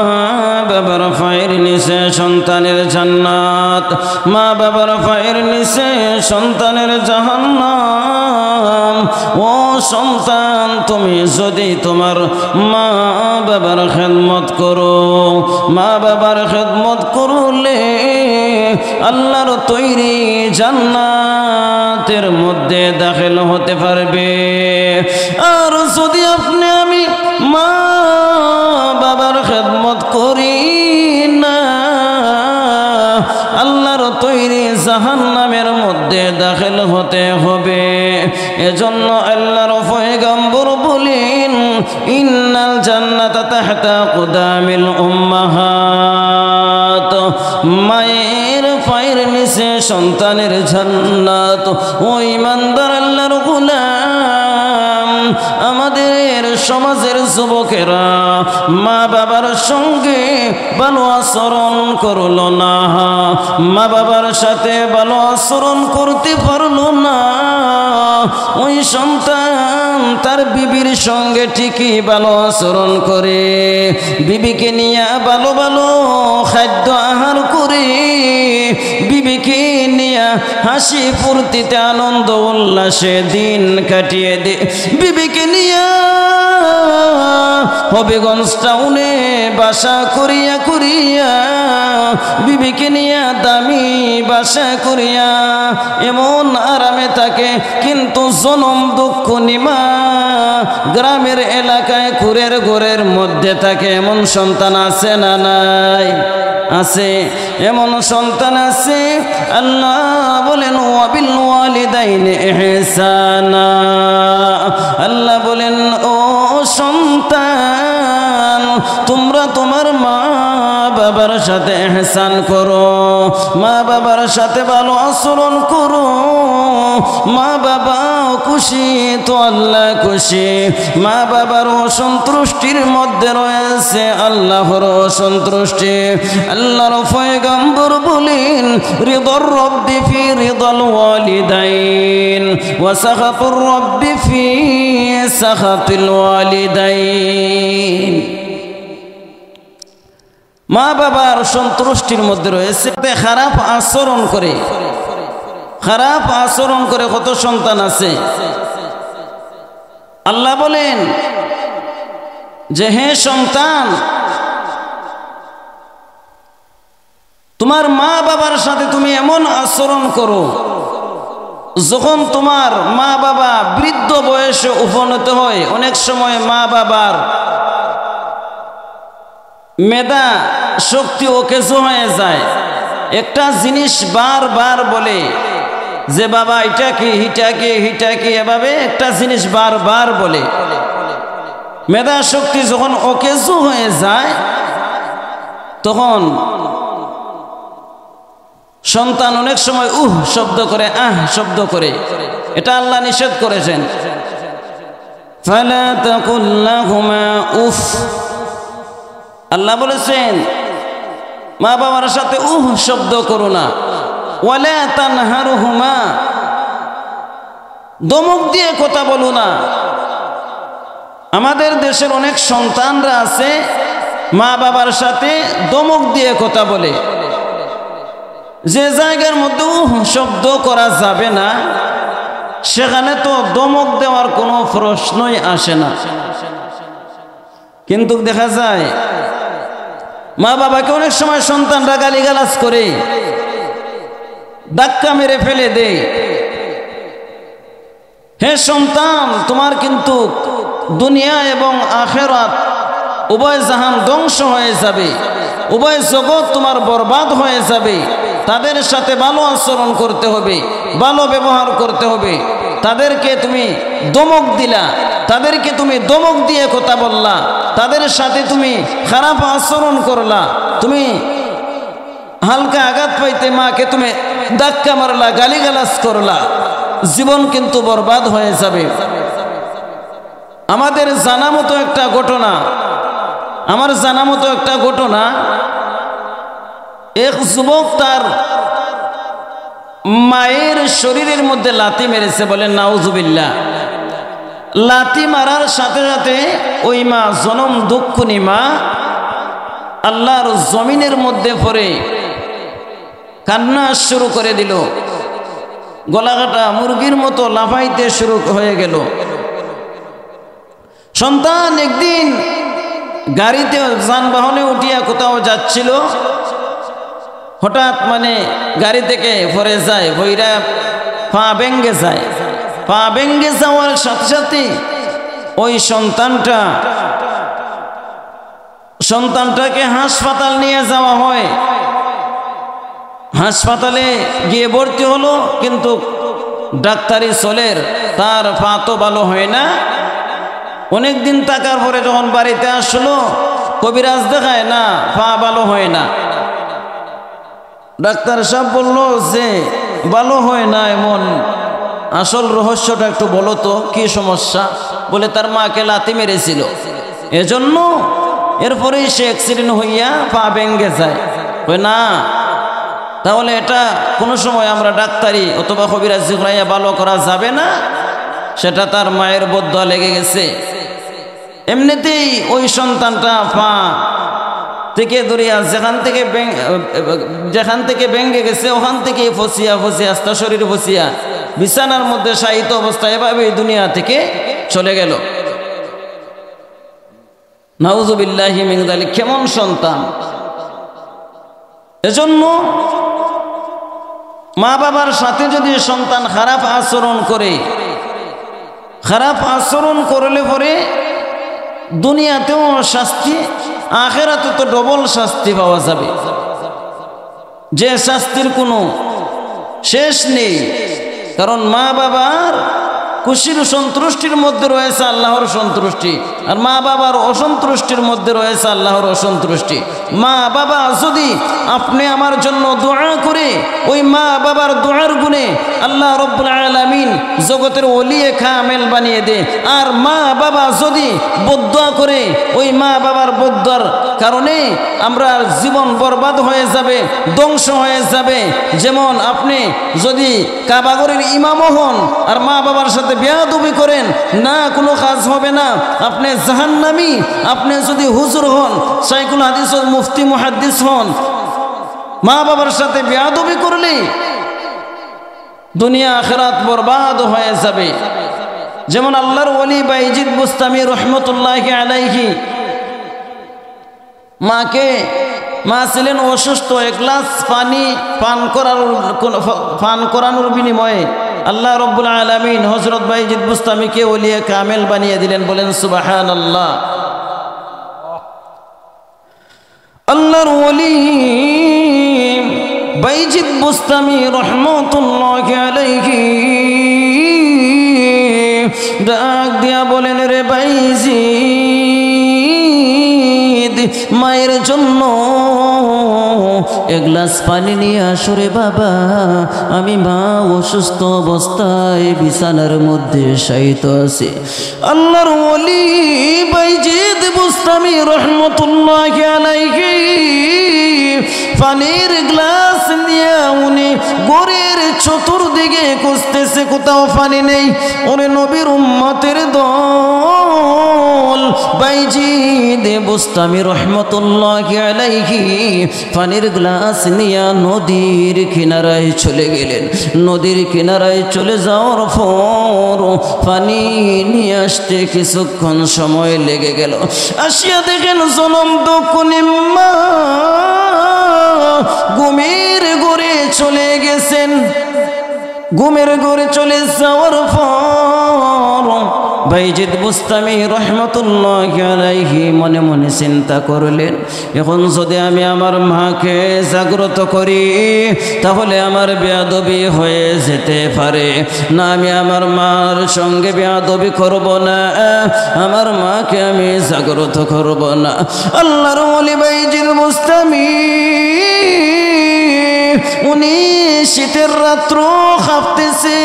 Speaker 1: বাবার পায়ের নিচে সন্তানের জান্নাত, মা বাবার পায়ের নিচে সন্তানের জাহান্নাম। ও সন্তান, তুমি যদি তোমার মা বাবার খেদমত করো, মা বাবার খেদমত করলে আল্লাহর তৈরি জান্নাতের মধ্যে দাখিল হতে পারবে। আর যদি আপনি আমি মা বাবার খেদমত করি না, আল্লাহর তৈরি জাহান্নামের মধ্যে দাখিল হতে হবে। এজন্য আল্লাহর পয়গম্বর বলেন, ইন্নাল জান্নাতা তাহতা কুদামিল উম্মাহাত, মায়ের পায়ের নিচে সন্তানের জান্নাত। ও ইমানদার আল্লাহর গোলাম, আমাদের সমাজের যুবকেরা মা বাবার সঙ্গে ভালো আচরণ করলো না, মা বাবার সাথে ভালো আচরণ করতে পারলো না। ওই সন্তান তার বিবির সঙ্গে ঠিকই ভালো আচরণ করে, বিবিকে নিয়ে ভালো খাদ্য আহার করে, বিবিকে নিয়ে হাসি ফুর্তিতে আনন্দ উল্লাসে দিন কাটিয়ে দে, বিবিকে নিয়ে হবিগঞ্জ টাউনে বাসা করিয়া করিয়া বিবিকে নিয়া দামি বাসা করিয়া এমন আরামে থাকে, কিন্তু জনম দুঃখ নিমা গ্রামের এলাকায় কুরের ঘরের মধ্যে থাকে। এমন সন্তান আছে না নাই? আছে, এমন সন্তান আছে। আল্লাহ বলেন ওয়াবিল ওয়ালিদাইনি ইহসানা। আল্লাহ বলেন ও সন্তান, তোমরা তোমার মা বাবার সাথে ইহসান করো, মা বাবার সাথে ভালো আচরণ করো। মা বাবা খুশি তো আল্লাহ খুশি। মা বাবার অসন্তুষ্টির মধ্যে রয়েছে আল্লাহর অসন্তুষ্টি। আল্লাহর পয়গম্বর বলেন রিদার রব্বি ফি রিদাল ওয়ালিদাইন ওয়া সাখাতুর রব্বি ফি সাখাতিল ওয়ালিদাইন। মা বাবার সন্তুষ্টির মধ্যে রয়েছে খারাপ আচরণ করে, খারাপ আচরণ করে কত সন্তান আছে। আল্লাহ বলেন যে হে সন্তান, তোমার মা বাবার সাথে তুমি এমন আচরণ করো, যখন তোমার মা বাবা বৃদ্ধ বয়সে উপনীত হয়, অনেক সময় মা বাবার মেধা শক্তি অকেজো হয়ে যায়। একটা জিনিস বারবার বলে যে বাবা এটা কি হিটা কি হিটা কি, এভাবে একটা জিনিস বারবার বলে। মেধা শক্তি যখন অকেজো হয়ে যায়, তখন সন্তান অনেক সময় শব্দ করে, শব্দ করে। এটা আল্লাহ নিষেধ করেছেন। ফালা তাকুল লাহুমা উফ। আল্লাহ বলেছেন মা বাবার সাথে শব্দ করো না। ওয়ালা তানহারহুমা, দমক দিয়ে কথা বলো না। আমাদের দেশের অনেক সন্তানরা আছে মা বাবার সাথে দমক দিয়ে কথা বলে। যে জায়গার মধ্যে শব্দ করা যাবে না, সেখানে তো দমক দেওয়ার কোনো প্রশ্নই আসে না। কিন্তু দেখা যায় মা বাবাকে অনেক সময় সন্তানরা গালিগালাজ করে, ধাক্কা মেরে ফেলে দেয়। হে সন্তান, তোমার কিন্তু দুনিয়া এবং আখিরাত উভয় জাহান ধ্বংস হয়ে যাবে, উভয় জগৎ তোমার বরবাদ হয়ে যাবে। তাদের সাথে ভালো আচরণ করতে হবে, ভালো ব্যবহার করতে হবে। তাদেরকে তুমি দমক দিলা, তাদেরকে তুমি দমক দিয়ে কথা বললা, তাদের সাথে তুমি খারাপ আচরণ করলা, তুমি হালকা আঘাত পাইতে মাকে তুমি ধাক্কা মারলা, গালিগালাজ করলা, জীবন কিন্তু বরবাদ হয়ে যাবে। আমাদের জানা মতো একটা ঘটনা, আমার জানা মতো একটা ঘটনা, এক যুবক তার মায়ের শরীরের মধ্যে লাথি মেরেছে। বলেন নাউজুবিল্লাহ। লাথি মারার সাথে সাথে ওই মা, জনম দুঃখিনী মা, আল্লাহর জমিনের মধ্যে পড়ে কান্না শুরু করে দিল। গলাকাটা মুরগির মতো লাফাইতে শুরু হয়ে গেল। সন্তান একদিন গাড়িতে যানবাহনে উঠিয়া কোথাও যাচ্ছিল, হঠাৎ গাড়ি থেকে পড়ে যায়, বইরা পা ভেঙ্গে যায়। পা ভেঙ্গে যাওয়ার সাথে সাথে ওই সন্তানটাকে হাসপাতাল নিয়ে যাওয়া হয়। হাসপাতালে গিয়ে ভর্তি হলো, কিন্তু ডাক্তারি চলের তার পা তো ভালো হয় না। অনেক দিন থাকার পরে যখন বাড়িতে আসলো, কবিরাজ দেখায় না, পা ভালো হয় না। ডাক্তার সাহেব বলল যে ভালো হয় না, এমন আসল রহস্যটা একটু বলো তো, কি সমস্যা? বলে তার মাকে লাথি মেরেছিল, এজন্য এরপরেই সে অ্যাক্সিডেন্ট হইয়া পা ভেঙ্গে যায়। না, তাহলে এটা কোনো সময় আমরা ডাক্তারি অথবা কবিরাজি করাইয়া ভালো করা যাবে না, সেটা তার মায়ের বদদোয়া লেগে গেছে। এমনিতেই ওই সন্তানটা পা থেকে ধরিয়া যেখান থেকে ভেঙ্গে গেছে, ওখান থেকে ফসিয়া আস্তা শরীর ফসিয়া বিছানার মধ্যে শায়িত অবস্থা, এভাবে দুনিয়া থেকে চলে গেল। নাউযুবিল্লাহি মিন যালিক। কেমন সন্তান! এজন্য মা বাবার সাথে যদি সন্তান খারাপ আচরণ করে, খারাপ আচরণ করলে পরে দুনিয়াতেও শাস্তি, আখিরাতে তো ডবল শাস্তি পাওয়া যাবে, যে শাস্তির কোনো শেষ নেই। কারণ মা বাবার খুশির সন্তুষ্টির মধ্যে রয়েছে আল্লাহর সন্তুষ্টি, আর মা বাবার অসন্তুষ্টির মধ্যে রয়েছে আল্লাহর অসন্তুষ্টি। মা বাবা যদি আপনি আমার জন্য দোয়া করে, ওই মা বাবার দোয়ার গুণে আল্লাহ রব্বুল আলামিন জগতের ওলিয়ে কামেল বানিয়ে দেয়। আর মা বাবা যদি বদদুয়া করে, ওই মা বাবার বদদুয়ার কারণে আমরা জীবন বরবাদ হয়ে যাবে, ধ্বংস হয়ে যাবে। যেমন আপনি যদি কাবাগরের ইমামও হন আর মা বাবার সাথে বেয়াদবি করেন, না কোনো কাজ হবে না, আপনি জাহান্নামী। আপনি যদি হুজুর হন, শাইখুল হাদিস ও মুফতি মুহাদ্দিস হন, মা বাবার সাথে বেয়াদবি করলে দুনিয়া আখিরাত বরবাদ হয়ে যাবে। যেমন আল্লাহর ওলি বাইজিদ বুস্তামি রহমতুল্লাহি আলাইহি, মা ছিলেন অসুস্থ, এক গ্লাস পানি পান করানোর বিনিময়ে আল্লাহ রব্বুল আলামিন হযরত বাইজিদ বুস্তামিকে ওলিয়ে কামেল বানিয়ে দিলেন। বলেন সুবহানাল্লাহ। আল্লাহর ওলি বাইজিদ বুস্তামি রহমতুল্লাহি আলাইহি ডাক দিয়া বলেন, রে বাইজিদ, মায়ের জন্য এক গ্লাস পানি নিয়ে আসো রে বাবা, আমি মা অসুস্থ অবস্থায় বিছানার মধ্যে শায়িত আছে। আল্লাহর ওলি বাইজিদ বুস্তামি রহমতুল্লাহি আলাইহি পানির গ্লাস নিয়ে উনি ঘরের চতুর্দিকে খুঁজতেছে, কোথাও পানি নেই। ওরে নবীর উম্মতের দল বাইজিদ বুস্তামি রহমতুল্লাহি আলাইহি পানির গ্লাস নিয়ে নদীর কিনারায় চলে গেলেন। নদীর কিনারায় চলে যাওয়ার পর পানি নিয়ে আসতে কিছুক্ষণ সময় লেগে গেল। আসিয়া দেখেন জনম দক্ষিণী মা ঘুমের ঘরে চলে গেছেন। ঘুমের ঘরে চলে যাওয়ার পর বাইজিদ বুস্তামি রহমতুল্লাহি আলাইহি মনে মনে চিন্তা করলেন, এখন যদি আমি আমার মাকে জাগ্রত করি তাহলে আমার বেয়াদবি হয়ে যেতে পারে। না, আমি আমার মার সঙ্গে বেয়াদবি করব না, আমার মাকে আমি জাগ্রত করব না। আল্লাহর ওলি বাইজিদ বুস্তামি উনি শীতের রাত্র কাঁপতেছে,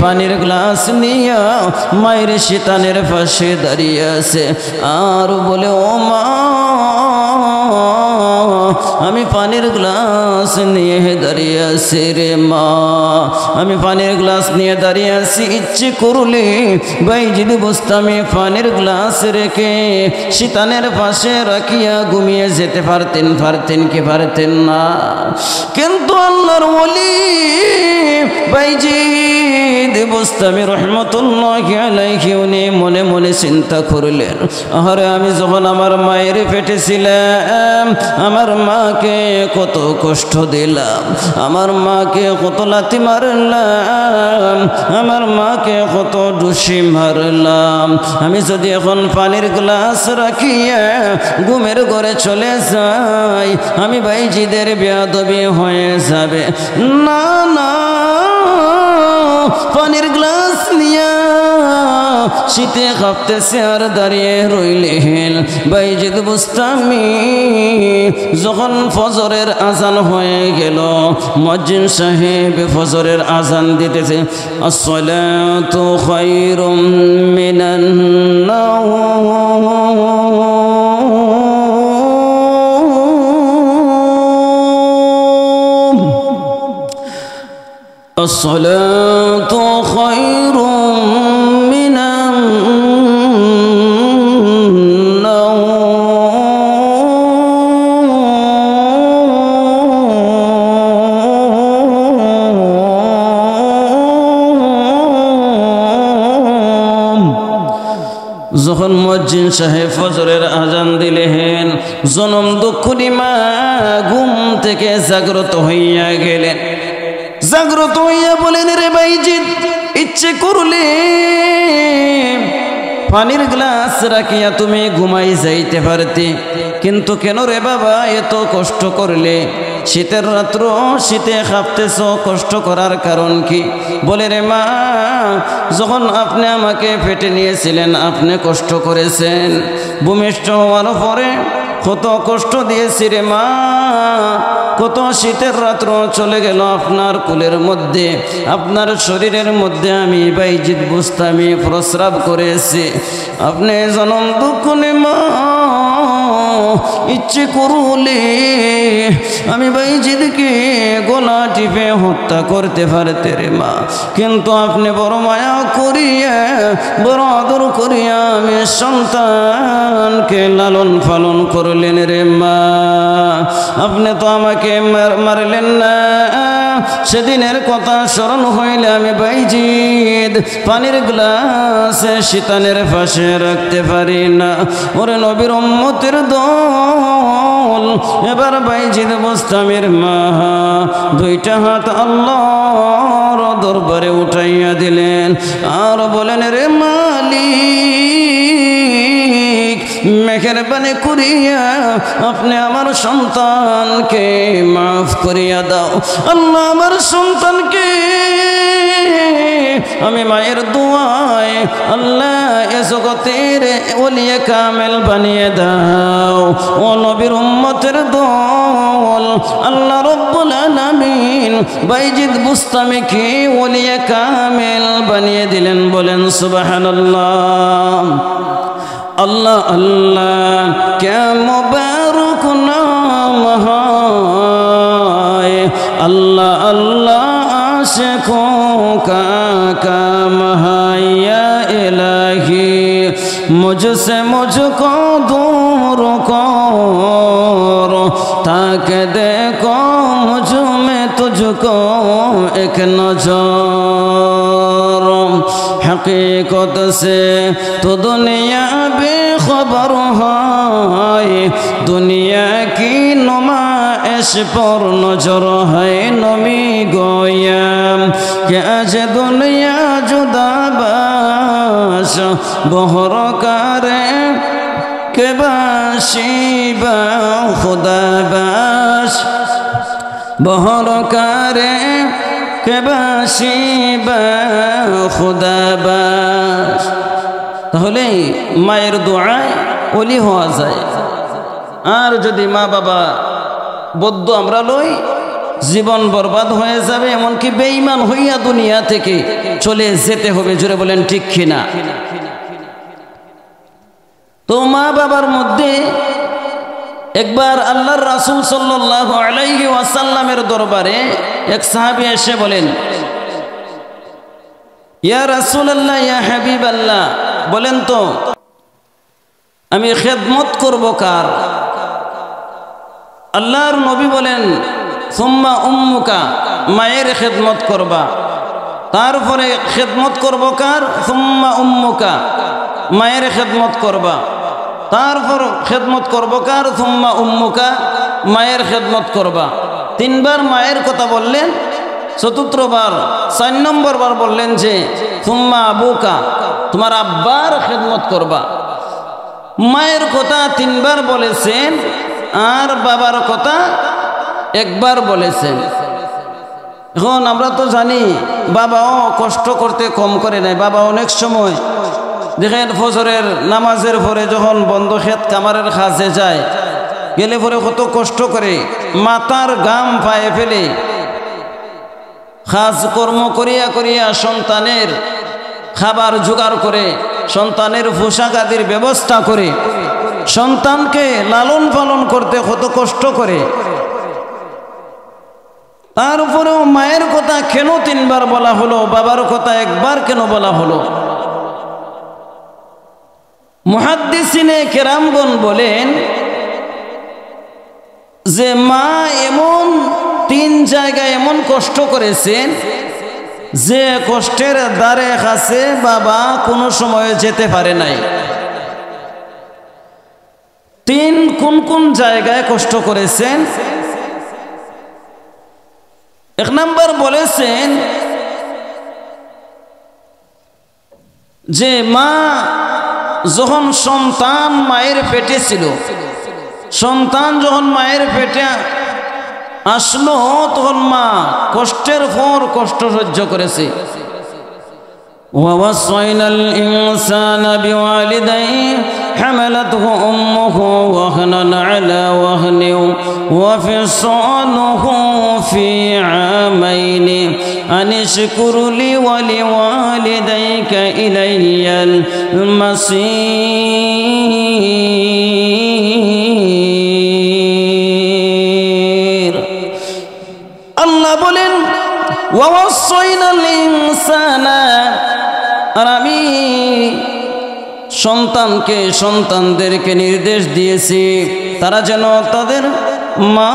Speaker 1: পানির গ্লাস নিয়ে মায়ের শীতানের পাশে দাঁড়িয়ে আছে আর বলে, ও মা, আমি পানির গ্লাস নিয়ে দাঁড়িয়ে আছি রে মা, আমি পানির গ্লাস নিয়ে দাঁড়িয়ে আছি। ইচ্ছে করলে বাইজিদ বুস্তামি পানির গ্লাস রেখে শীতানের পাশে রাখিয়া ঘুমিয়ে যেতে পারতেন কি পারতেন না? কিন্তু আল্লাহর ওলি বাইজিদ বুস্তামি রহমতুল্লাহি আলাইহি উনি মনে মনে চিন্তা করলেন, আরে আমি যখন আমার মায়ের পেটে ছিলাম, আমার মাকে কত কষ্ট দিলাম, আমার মাকে কত লাথি মারলাম, আমার মাকে কত ডুসি মারলাম। আমি যদি এখন পানির গ্লাস রাখিয়া ঘুমের ঘরে চলে যাই, আমি বাইজিদের বেয়াদবি হয়ে যাবে। না না, পানির গ্লাস নিয়া শীতে কাঁপতেছে আর দাঁড়িয়ে রইলেন বাইজিদ বুস্তামি। যখন ফজরের আজান হয়ে গেল, মুয়াজ্জিন সাহেব ফজরের আজান দিতেছে, আসসালাতু খায়রুম মিনান নাওম, আসসালাতু খায়রুম মিনান নাওম। যখন মুয়াজ্জিন সাহেব ফজরের আজান দিলেন। জনম দুঃখী মা ঘুম থেকে জাগ্রত হইয়া গেলেন। জাগ্রত হইয়া বলেন, রে বাইজিদ, ইচ্ছে করলে পানির গ্লাস রাখিয়া তুমি ঘুমাই যাইতে পারতে, কিন্তু কেন রে বাবা এত কষ্ট করলে? শীতের রাত্র, শীতে কাঁপতেছ, কষ্ট করার কারণ কি? বলে, রে মা, যখন আপনি আমাকে পেটে নিয়েছিলেন আপনি কষ্ট করেছেন। ভূমিষ্ঠ হওয়ার পরে কত কষ্ট দিয়েছি রে মা, কত শীতের রাত্র চলে গেল আপনার কুলের মধ্যে, আপনার শরীরের মধ্যে আমি বাইজিদ বুস্তামি প্রস্রাব করেছি। আপনি জনম দুঃখ নে মা, ইচ্ছে করলে আমি বাইজিদকে গলা টিপে হত্যা করতে পারতে রে মা, কিন্তু আপনি বড় মায়া করিয়া, বড় আদর করিয়া আমি সন্তানকে লালন পালন করলেন রে মা। আপনি তো আমাকে মারলেন না। সেদিনের কথা স্মরণ হইলে আমি বাইজিদ পানির গ্লাসে শীতানের পাশে রাখতে পারি না। ওরে নবীর উম্মতের দল, এবার বাইজিদ বুস্তামির মা দুইটা হাত আল্লাহর দরবারে উঠাইয়া দিলেন আর বলেন, রে মালিক, মেহেরবানি করিয়া আপনি আমার সন্তানকে মাফ করিয়া দাও। আল্লাহ, আমার সন্তানকে আমি মায়ের দোয়ায় আল্লাহ এ জগতের ওলিয়ে কামেল বানিয়ে দাও। ও নবীর উম্মতের দল, আল্লাহ রব্বুল আলামিন বাইজিদ বুস্তামিকে ওলিয়ে কামেল বানিয়ে দিলেন। বলেন সুবহানাল্লাহ। আল্লাহ আল্লাহ क्या मुबारक नाम है, अल्लाह अल्लाह आशिकों का काम है। या इलाही मुझसे मुझको दूर करो, ताकि देखो मुझ में तुझको एक नजर। हकीकत से तो दुनिया बेखबर है, दुनिया की नुमाइश पर नजर है। नमी गोयाम कि आज दुनिया जुदा बाश बहर करे के बाशिबा खुदा बाश बहर करे के बाशिबा खुदा बाश। তাহলে মায়ের দোয়ায় ওলি হওয়া যায়। আর যদি মা বাবা বদ্ধ আমরা লই, জীবন বরবাদ হয়ে যাবে, এমনকি বেঈমান হইয়া দুনিয়া থেকে চলে যেতে হবে। জোরে বলেন ঠিক কিনা? তো মা বাবার মধ্যে একবার আল্লাহর রাসূল সাল্লাল্লাহু আলাইহি ওয়াসাল্লামের দরবারে এক সাহাবী এসে বলেন, ইয়া রাসূলুল্লাহ, ইয়া হাবিবাল্লাহ, বলেন তো আমি খেদমত করব কার? আল্লাহর নবী বলেন, সুম্মা উম্মুকা, মায়ের খেদমত করবা। তারপরে খেদমত করব কার? সুম্মা উম্মুকা, মায়ের খেদমত করবা। তারপর খেদমত করব কার? সুম্মা উম্মুকা, মায়ের খেদমত করবা। তিনবার মায়ের কথা বললেন। চতুর্থবার ৪ নম্বর বার বললেন যে সুম্মা আবুকা, তোমার আব্বার খেদমত করবা। মায়ের কথা 3 বার বলেছেন আর বাবার কথা 1 বার বলেছেন। এখন আমরা তো জানি বাবাও কষ্ট করতে কম করে নাই। বাবা অনেক সময় দেখেন ফজরের নামাজের পরে যখন বন্ধ ক্ষেত কামারের কাজে যায়, গেলে পরে কত কষ্ট করে মাথার গাম পায়ে ফেলে কাজ কর্ম করিয়া করিয়া সন্তানের খাবার জোগাড় করে, সন্তানের পোশাক আদির ব্যবস্থা করে, সন্তানকে লালন পালন করতে কত কষ্ট করে। তার উপরেও মায়ের কথা কেন 3 বার বলা হলো, বাবার কথা 1 বার কেন বলা হলো? মুহাদ্দিসিনে কেরামগণ বলেন যে মা এমন 3 জায়গায় এমন কষ্ট করেছেন যে কষ্টের দ্বারে কাছে বাবা কোনো সময় যেতে পারে নাই। তিন কোন কোন জায়গায় কষ্ট করেছেন? এক নাম্বার বলেছেন যে মা যখন সন্তান মায়ের পেটে ছিল, সন্তান যখন মায়ের পেটে আসলো তখন মা কষ্টের পর কষ্ট সহ্য করেছে। ووصينا الإنسان بوالديه حملته أمه وهنا على وهن وفصاله في عامين أن اشكر لي ولوالديك إلي المصير الله بولن ووصينا الإنسان আর আমি সন্তানকে সন্তানদেরকে নির্দেশ দিয়েছি তারা যেন তাদের মা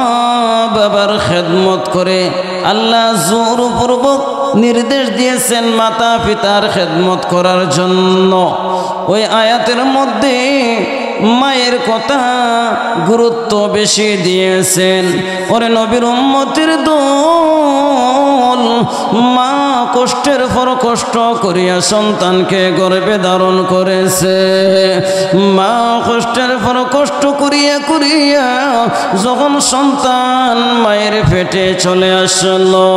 Speaker 1: বাবার খেদমত করে। আল্লাহ জোরপূর্বক নির্দেশ দিয়েছেন মাতা পিতার খেদমত করার জন্য। ওই আয়াতের মধ্যে মায়ের কথা গুরুত্ব বেশি দিয়েছেন। ওরে নবীর উম্মতের দল, মা কষ্টের পর কষ্ট করিয়া সন্তানকে গর্ভে ধারণ করেছে। মা কষ্টের পর কষ্ট করিয়া করিয়া যখন সন্তান মায়ের পেটে চলে আসলো,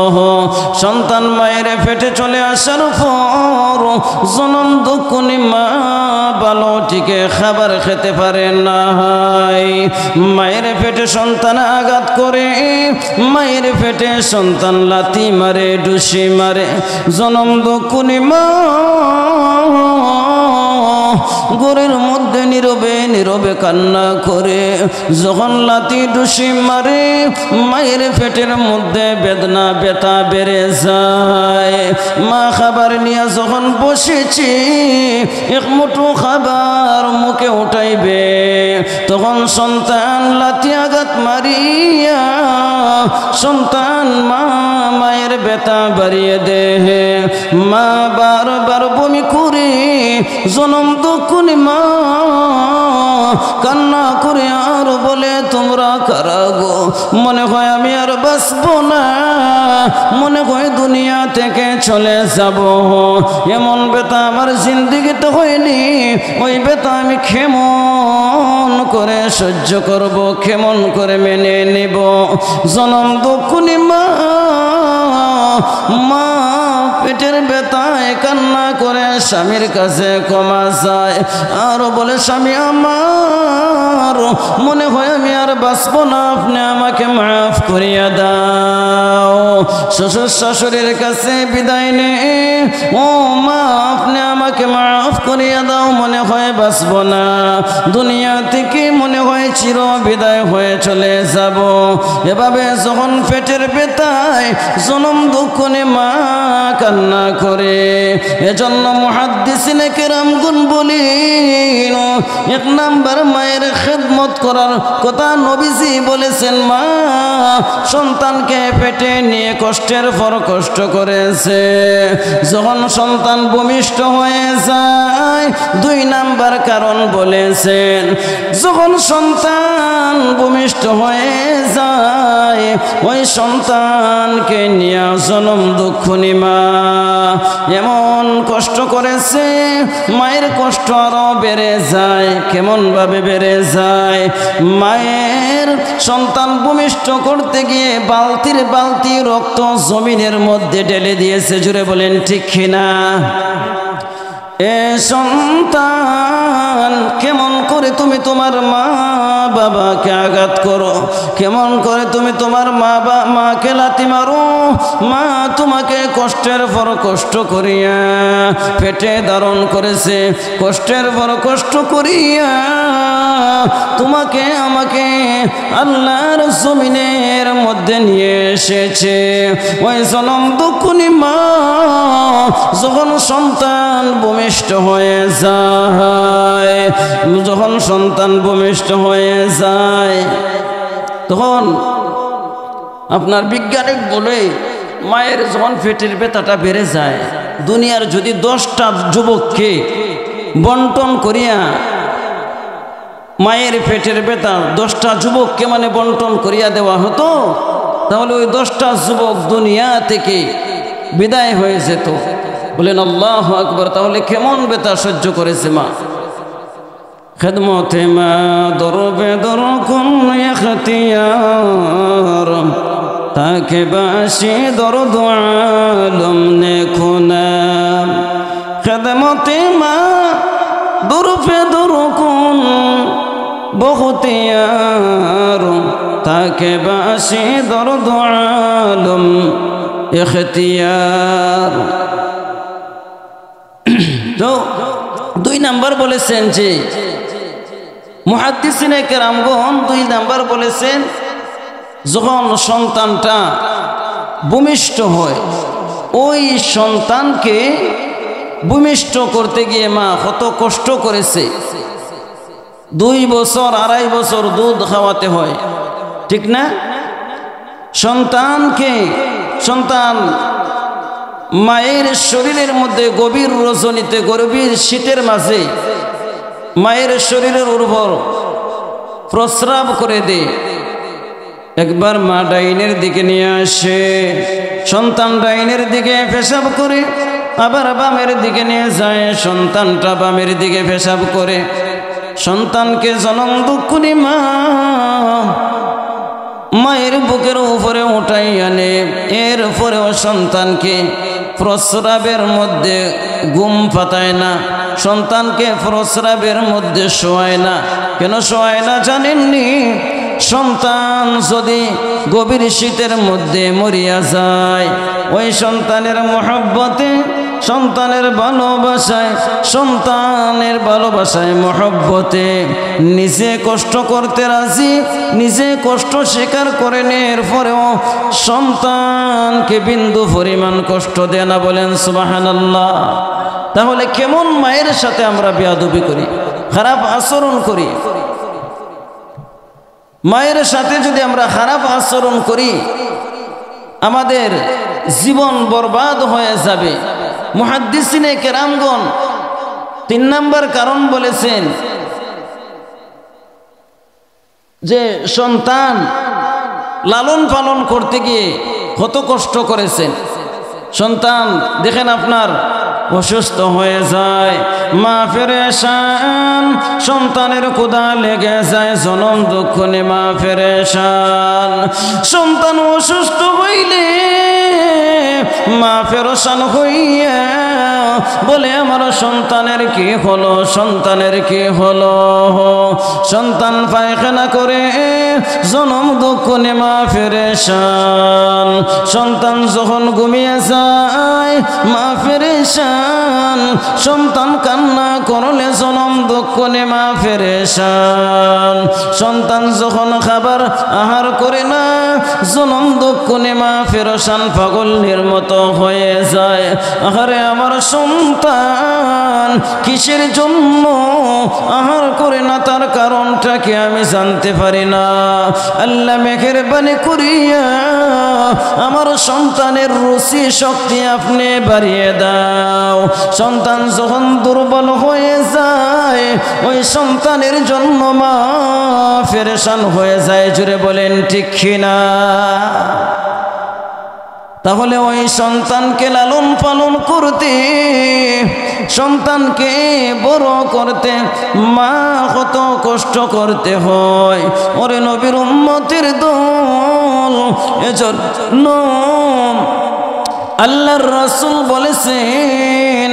Speaker 1: সন্তান মায়ের পেটে চলে আসার পর জনম দুঃখনি মা ভালো ঠিকে খাবার খেতে পারে না। মায়ের পেটে সন্তান আঘাত করে, মায়ের পেটে সন্তান লাথি মারে, ডুসি মারে। জনম দুঃখনি মা ঘরের মধ্যে নীরবে নীরবে কান্না করে। যখন লাথি ডুসি মারে মায়ের পেটের মধ্যে বেদনা ব্যথা বেড়ে যায়। মা খাবার নিয়ে যখন বসেছি এক মুঠো খাবার মুখে উঠাইবে তখন সন্তান লাথি আঘাত মারিয়া সন্তান মায়ের ব্যথা বাড়িয়ে দেহে। মা বারবার বমি করে জনম দুঃখনি মা কান্না করে আর বলে তোমরা কারা গো? মনে হয় আমি আর বাঁচবো না, মনে হয় দুনিয়া থেকে চলে যাব। এমন ব্যথা আমার জিন্দেগিতে হয়নি। ওই ব্যথা আমি কেমন করে সহ্য করব, কেমন করে মেনে নিব? জনম দুঃখনি মা মা পেটের ব্যথায় কান্না করে স্বামীর কাছে ক্ষমা চায় আর বলে স্বামী আমার মনে হয় আমি আর বাঁচবো না, আপনি আমাকে মাফ করিয়া দাও। শ্বশুর শাশুড়ির কাছে বিদায় নে, ও মা আপনি আমাকে মাফ করিয়া দাও, মনে হয় বাঁচবো না, দুনিয়া থেকে মনে হয় চির বিদায় হয়ে চলে যাব। এভাবে যখন পেটের ব্যথায় জনম দুঃখনে মা কান্না করে। এজন্য মুহাদ্দিসিনে কেরামগণ বলেন এক নাম্বার মায়ের খেদমত করার কথা নবীজি বলেছেন। মা সন্তানকে পেটে নিয়ে কষ্টের পর কষ্ট করেছে। যখন সন্তান ভূমিষ্ঠ হয়ে যায় দুই নাম্বার কারণ বলেছেন। যখন সন্তান ভূমিষ্ঠ হয়ে যায় ওই সন্তানকে নিয়ে জনম দুঃখনি মা এমন কষ্ট করেছে, মায়ের কষ্ট আরো বেড়ে যায়। কেমন ভাবে বেড়ে যায়? মায়ের সন্তান ভূমিষ্ঠ করতে গিয়ে বালতির বালতি রক্ত জমিনের মধ্যে ঢেলে দিয়েছে। জুড়ে বলেন ঠিক কিনা? এ সন্তান কেমন করে তুমি তোমার মা বাবাকে আঘাত করো, কেমন করে তুমি তোমার মাকে লাথি মারো। মা তোমাকে কষ্টের পর কষ্ট করিয়া পেটে ধারণ করেছে, কষ্টের পর কষ্ট করিয়া তোমাকে আমাকে আল্লাহর জমিনের মধ্যে নিয়ে এসেছে। ওই জনম দুঃখনি মা যখন সন্তান ভূমিষ্ঠ হয়ে যায়, যখন সন্তান ভূমিষ্ঠ হয়ে যায় তখন আপনার বিজ্ঞানিক বলে মায়ের যখন পেটের ব্যথাটা বেড়ে যায়, দুনিয়ার যদি 10টা যুবককে বন্টন করিয়া মায়ের পেটের ব্যথা 10টা যুবককে মানে বন্টন করিয়া দেওয়া হতো, তাহলে ওই 10টা যুবক দুনিয়া থেকে বিদায় হয়ে যেত। বলেন আল্লাহু আকবার। তাহলে কেমন ব্যথা সহ্য করেছে মা। খেদমতে মা দরবে দর কোন ইখতিয়ার, তাকে বাসি দরদ আলম নে খুনা। খেদমতে মা দরবে দর কোন বখতিয়ার, তাকে বাসি দরদ আলম ইখতিয়ার। তো 2 নাম্বার বলেছেন যে মুহাদ্দিসিনে কেরামগণ 2 নাম্বার বলেছেন, যখন সন্তানটা ভূমিষ্ঠ হয় ওই সন্তানকে ভূমিষ্ঠ করতে গিয়ে মা কত কষ্ট করেছে। 2 বছর 2.5 বছর দুধ খাওয়াতে হয়, ঠিক না? সন্তান মায়ের শরীরের মধ্যে গভীর রজনীতে গভীর শীতের মাঝে মায়ের শরীরের উপর প্রস্রাব করে দেয়। একবার মা ডাইনের দিকে নিয়ে আসে, সন্তান ডাইনের দিকে পেশাব করে, আবার বামের দিকে নিয়ে যায়, সন্তানটা বামের দিকে পেশাব করে। সন্তানকে জনম দুঃখুনি মা মায়ের বুকের উপরে উঠাই আনে। এরপরেও সন্তানকে প্রস্রাবের মধ্যে ঘুম পাতায় না, সন্তানকে প্রস্রাবের মধ্যে শোয়ায় না। কেন শোয়ায় না জানেননি? সন্তান যদি গভীর শীতের মধ্যে মরিয়া যায়, ওই সন্তানের মহব্বতে, সন্তানের ভালোবাসায় মহব্বতে নিজে কষ্ট করতে রাজি, নিজে কষ্ট স্বীকার করে নেওয়ার পরেও সন্তানকে বিন্দু পরিমাণ কষ্ট দেয় না। বলেন সুবহানাল্লাহ। তাহলে কেমন মায়ের সাথে আমরা বেয়াদবি করি, খারাপ আচরণ করি। মায়ের সাথে যদি আমরা খারাপ আচরণ করি, আমাদের জীবন বরবাদ হয়ে যাবে। মুহাদ্দিসিনে কেরামগণ 3 নাম্বার কারণ বলেছেন যে সন্তান লালন পালন করতে গিয়ে কত কষ্ট করেছেন। সন্তান দেখেন আপনার অসুস্থ হয়ে যায়, মা পেরেশান, সন্তানের ক্ষুধা লেগে যায়, জনম দুঃখনে মা পেরেশান। সন্তান অসুস্থ হইলে মা পেরেশান হইয়া বলে আমার সন্তানের কি হলো, সন্তানের কি হলো। সন্তান পায়খানা করে জনম দুঃখনে মা পেরেশান। সন্তান যখন ঘুমিয়ে যায় মা পেরেশান। সন্তান কান্না করলে জনম দুঃখনে মা পেরেশান। সন্তান যখন খাবার আহার করে না জনম দুঃখনে মা পেরেশান, পাগলের মতো হয়ে যায়। আহারে আমার সন্তান কিসের জন্য আহার করে না, তার কারণটা কি আমি জানতে পারি না। আল্লাহ মেহেরবানি করিয়া আমার সন্তানের রুচি শক্তি আপনি বাড়িয়ে দাও। সন্তান যখন দুর্বল হয়ে যায় ওই সন্তানের জন্য মা পেরেশান হয়ে যায়। জুড়ে বলেন ঠিক কিনা? তাহলে ওই সন্তানকে লালন পালন করতে, সন্তানকে বড় করতে মা কত কষ্ট করতে হয়। ওরে নবীর উম্মতের দল, এজন্য আল্লাহর রাসূল বলেছেন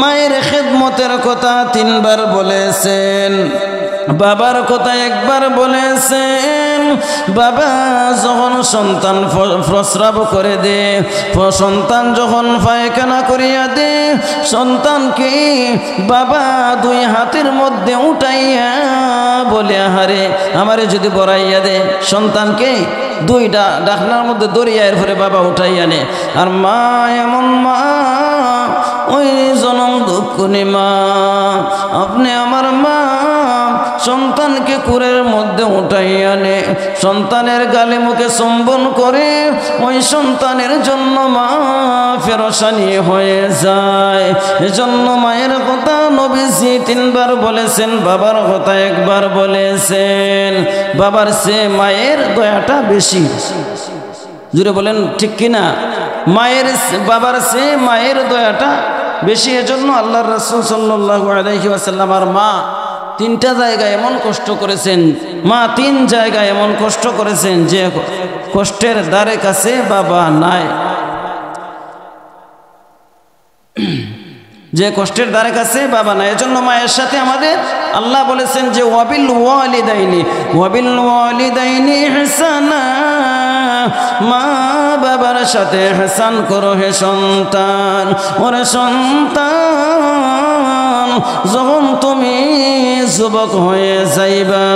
Speaker 1: মায়ের খেদমতের কথা 3 বার বলেছেন, বাবার কথা 1 বার বলেছেন। বাবা যখন সন্তান প্রস্রাব করে দে, সন্তান যখন পায়খানা করিয়া দে, সন্তানকে বাবা 2 হাতের মধ্যে উঠাইয়া বলে আহারে আমারে যদি বড়াইয়া দে, সন্তানকে 2টা ডাকনার মধ্যে দড়িয়া এরপরে বাবা উঠাইয়া নে। আর মা এমন মা, ওই জনম দুঃখনি মা, আপনি আমার মা, সন্তানকে কুরের মধ্যে উঠাইয়া নে, সন্তানের গালে মুখে চুম্বন করে ওই সন্তানের জন্য মা ফেরসানি হয়ে যায়। এজন্য মায়ের কথা নবীজি 3 বার বলেছেন, বাবার কথা 1 বার বলেছেন। বাবার চেয়ে মায়ের দয়াটা বেশি। জুড়ে বলেন ঠিক কিনা? বাবার চেয়ে মায়ের দয়াটা বেশি। এজন্য আল্লাহর রাসূল সাল্লাল্লাহু আলাইহি ওয়াসাল্লাম আর মা 3টা জায়গায় এমন কষ্ট করেছেন, মা 3 জায়গায় এমন কষ্ট করেছেন যে কষ্টের দ্বারে কাছে বাবা নাই, যে কষ্টের দ্বারে কাছে বাবা নাই। এজন্য মায়ের সাথে আমাদের আল্লাহ বলেছেন যে ওয়াবিল ওয়ালিদাইনি ইহসানা, মা বাবার সাথে ইহসান করো হে সন্তান। ওরে সন্তান, যখন তুমি যুবক হয়ে যাইবা,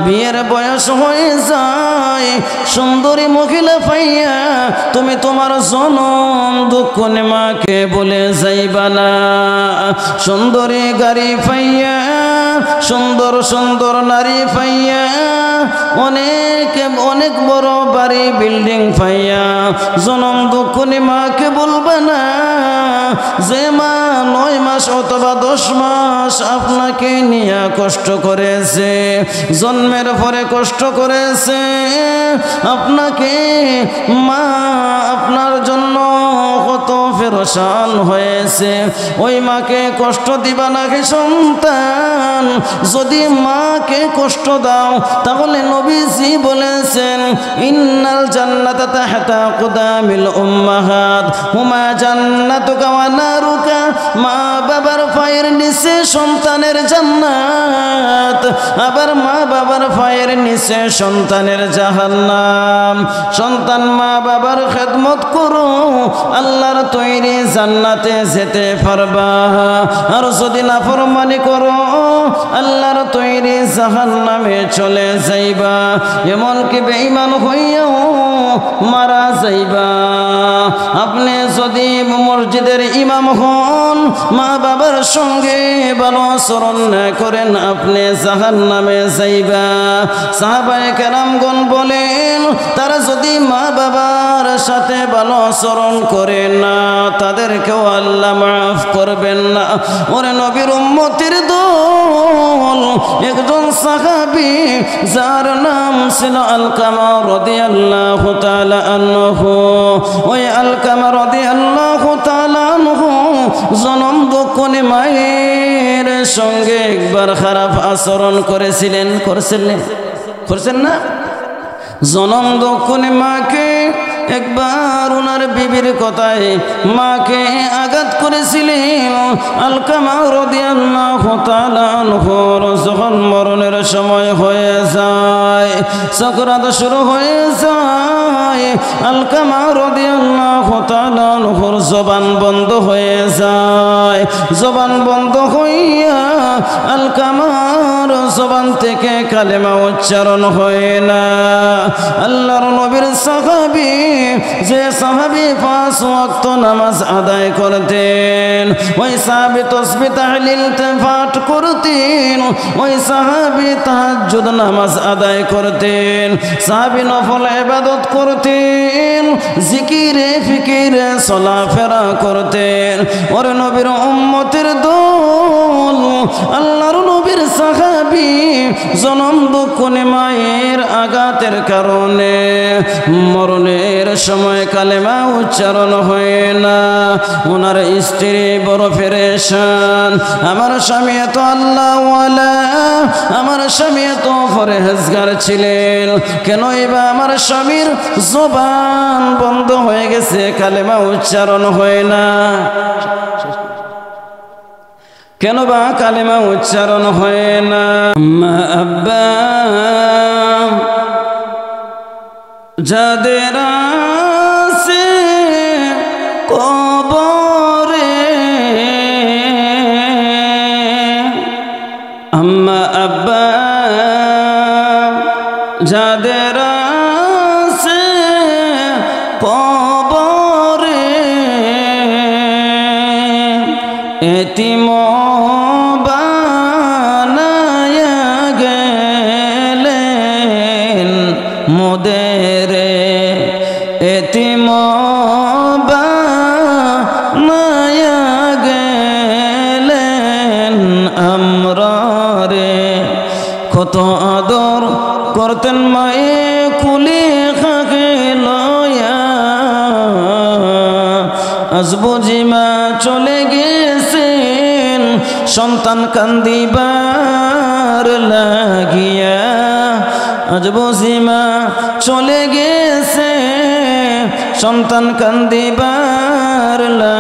Speaker 1: বিয়ের বয়স হয়ে যায়, সুন্দরী মহিলা পাইয়া তুমি তোমার জনম দুঃখ মাকে বলে যাইবা না। সুন্দরী গাড়ি পাইয়া, সুন্দর সুন্দর নারী পাইয়া, অনেক বড় বাড়ি বিল্ডিং পাইয়া জনম দুঃখ মাকে বলবে না যে মা 9 মাস অথবা 10 মাস আপনাকে নিয়ে কষ্ট করেছে, জন্মের পরে কষ্ট করেছে আপনাকে, মা আপনার জন্য কত পেরেশান হয়েছে। ওই মাকে কষ্ট দিবা না হে সন্তান। যদি মাকে কষ্ট দাও তাহলে নবীজি বলেছেন ইন্নাল জান্নাতা তাহতা কুদামিল উম্মাহাত হুমা জান্নাতুকা ওয়া নারুকা। মা বাবার পায়ের নিচে সন্তানের জান্নাত, আবার মা বাবার পায়ের নিচে সন্তানের জাহান্নাম। সন্তান মা বাবার খেদমত করো, আল্লাহর তৈরি জান্নাতে যেতে পারবা। আর যদি নাফরমানি করো আল্লাহর তৈরি জাহান্নামে চলে যাইবা, এমনকি বেঈমান হইয়াও মারা যাইবা। আপনি যদি মসজিদের ইমাম হন, মা বাবার সঙ্গে ভালো আচরণ না করেন, আপনি জাহান্নামে যাইবা। সাহাবায়ে কেরামগণ বলেন তারা যদি মা বাবার সাথে ভালো আচরণ করে না, তাদেরকেও আল্লাহ মাফ করবেন না। ওরে নবীর উম্মতের দল, একজন সাহাবী যার নাম ছিল আলকামা রাদিয়াল্লাহু তাআলা আনহু। ওই আলকামা রাদিয়াল্লাহু তাআলা আনহু জনম দুঃখে মায়ের সঙ্গে একবার খারাপ আচরণ করেছিলেন। করছেন না? জনম দুঃখে মাকে একবার ওনার বিবির কথায় মাকে আঘাত করেছিলেন। আলকামা রাদিয়াল্লাহু তাআলা আনহুর যখন মরণের সময় হয়ে যায়, সাকরাত শুরু হয়ে যায়, আলকামা রাদিয়াল্লাহু তাআলা আনহুর জবান বন্ধ হয়ে যায়। জবান বন্ধ হইয়া আলকামার জবান থেকে কালেমা উচ্চারণ হয় না। আল্লাহর নবীর সাহাবী, যে সাহাবী 5 ওয়াক্ত নামাজ আদায় করতেন, ওই সাহাবী তাসবিহ তাহলিল পাঠ করতেন, ওই সাহাবী তাহাজ্জুদ নামাজ আদায় করতেন, সাহাবী নফল ইবাদত করতেন, জিকিরে ফিকিরে চলাফেরা করতেন। ওরে নবীর উম্মতের দল, আল্লাহর নবীর সাহাবী জনম দুঃখে মায়ের আঘাতের কারণে মরণের সময় কালেমা উচ্চারণ হয় না। ওনার স্ত্রী বড় পেরেশান, আমার স্বামী এত আল্লাহওয়ালা, আমার স্বামী এত পরহেজগার ছিলেন, কেনই বা আমার স্বামীর জবান বন্ধ হয়ে গেছে, কালেমা উচ্চারণ হয় না? কেন বা কালেমা উচ্চারণ হয় না? আম্মা আব্বা যাদের আছে কবরে, আম্মা আব্বা যাদের আছে কবরে, এতিম বানায়া মোদের এতিম বানায়া গেলেন আমরা রে। কত আদর করতেন মায়ে কুলি খাকে লয়া, আজ বুঝি মা চলে গেছেন সন্তান কান্দিবার লাগিয়া। আজ বুঝি মা চলে গেছে সন্তান কান্দিবার লাগিয়া।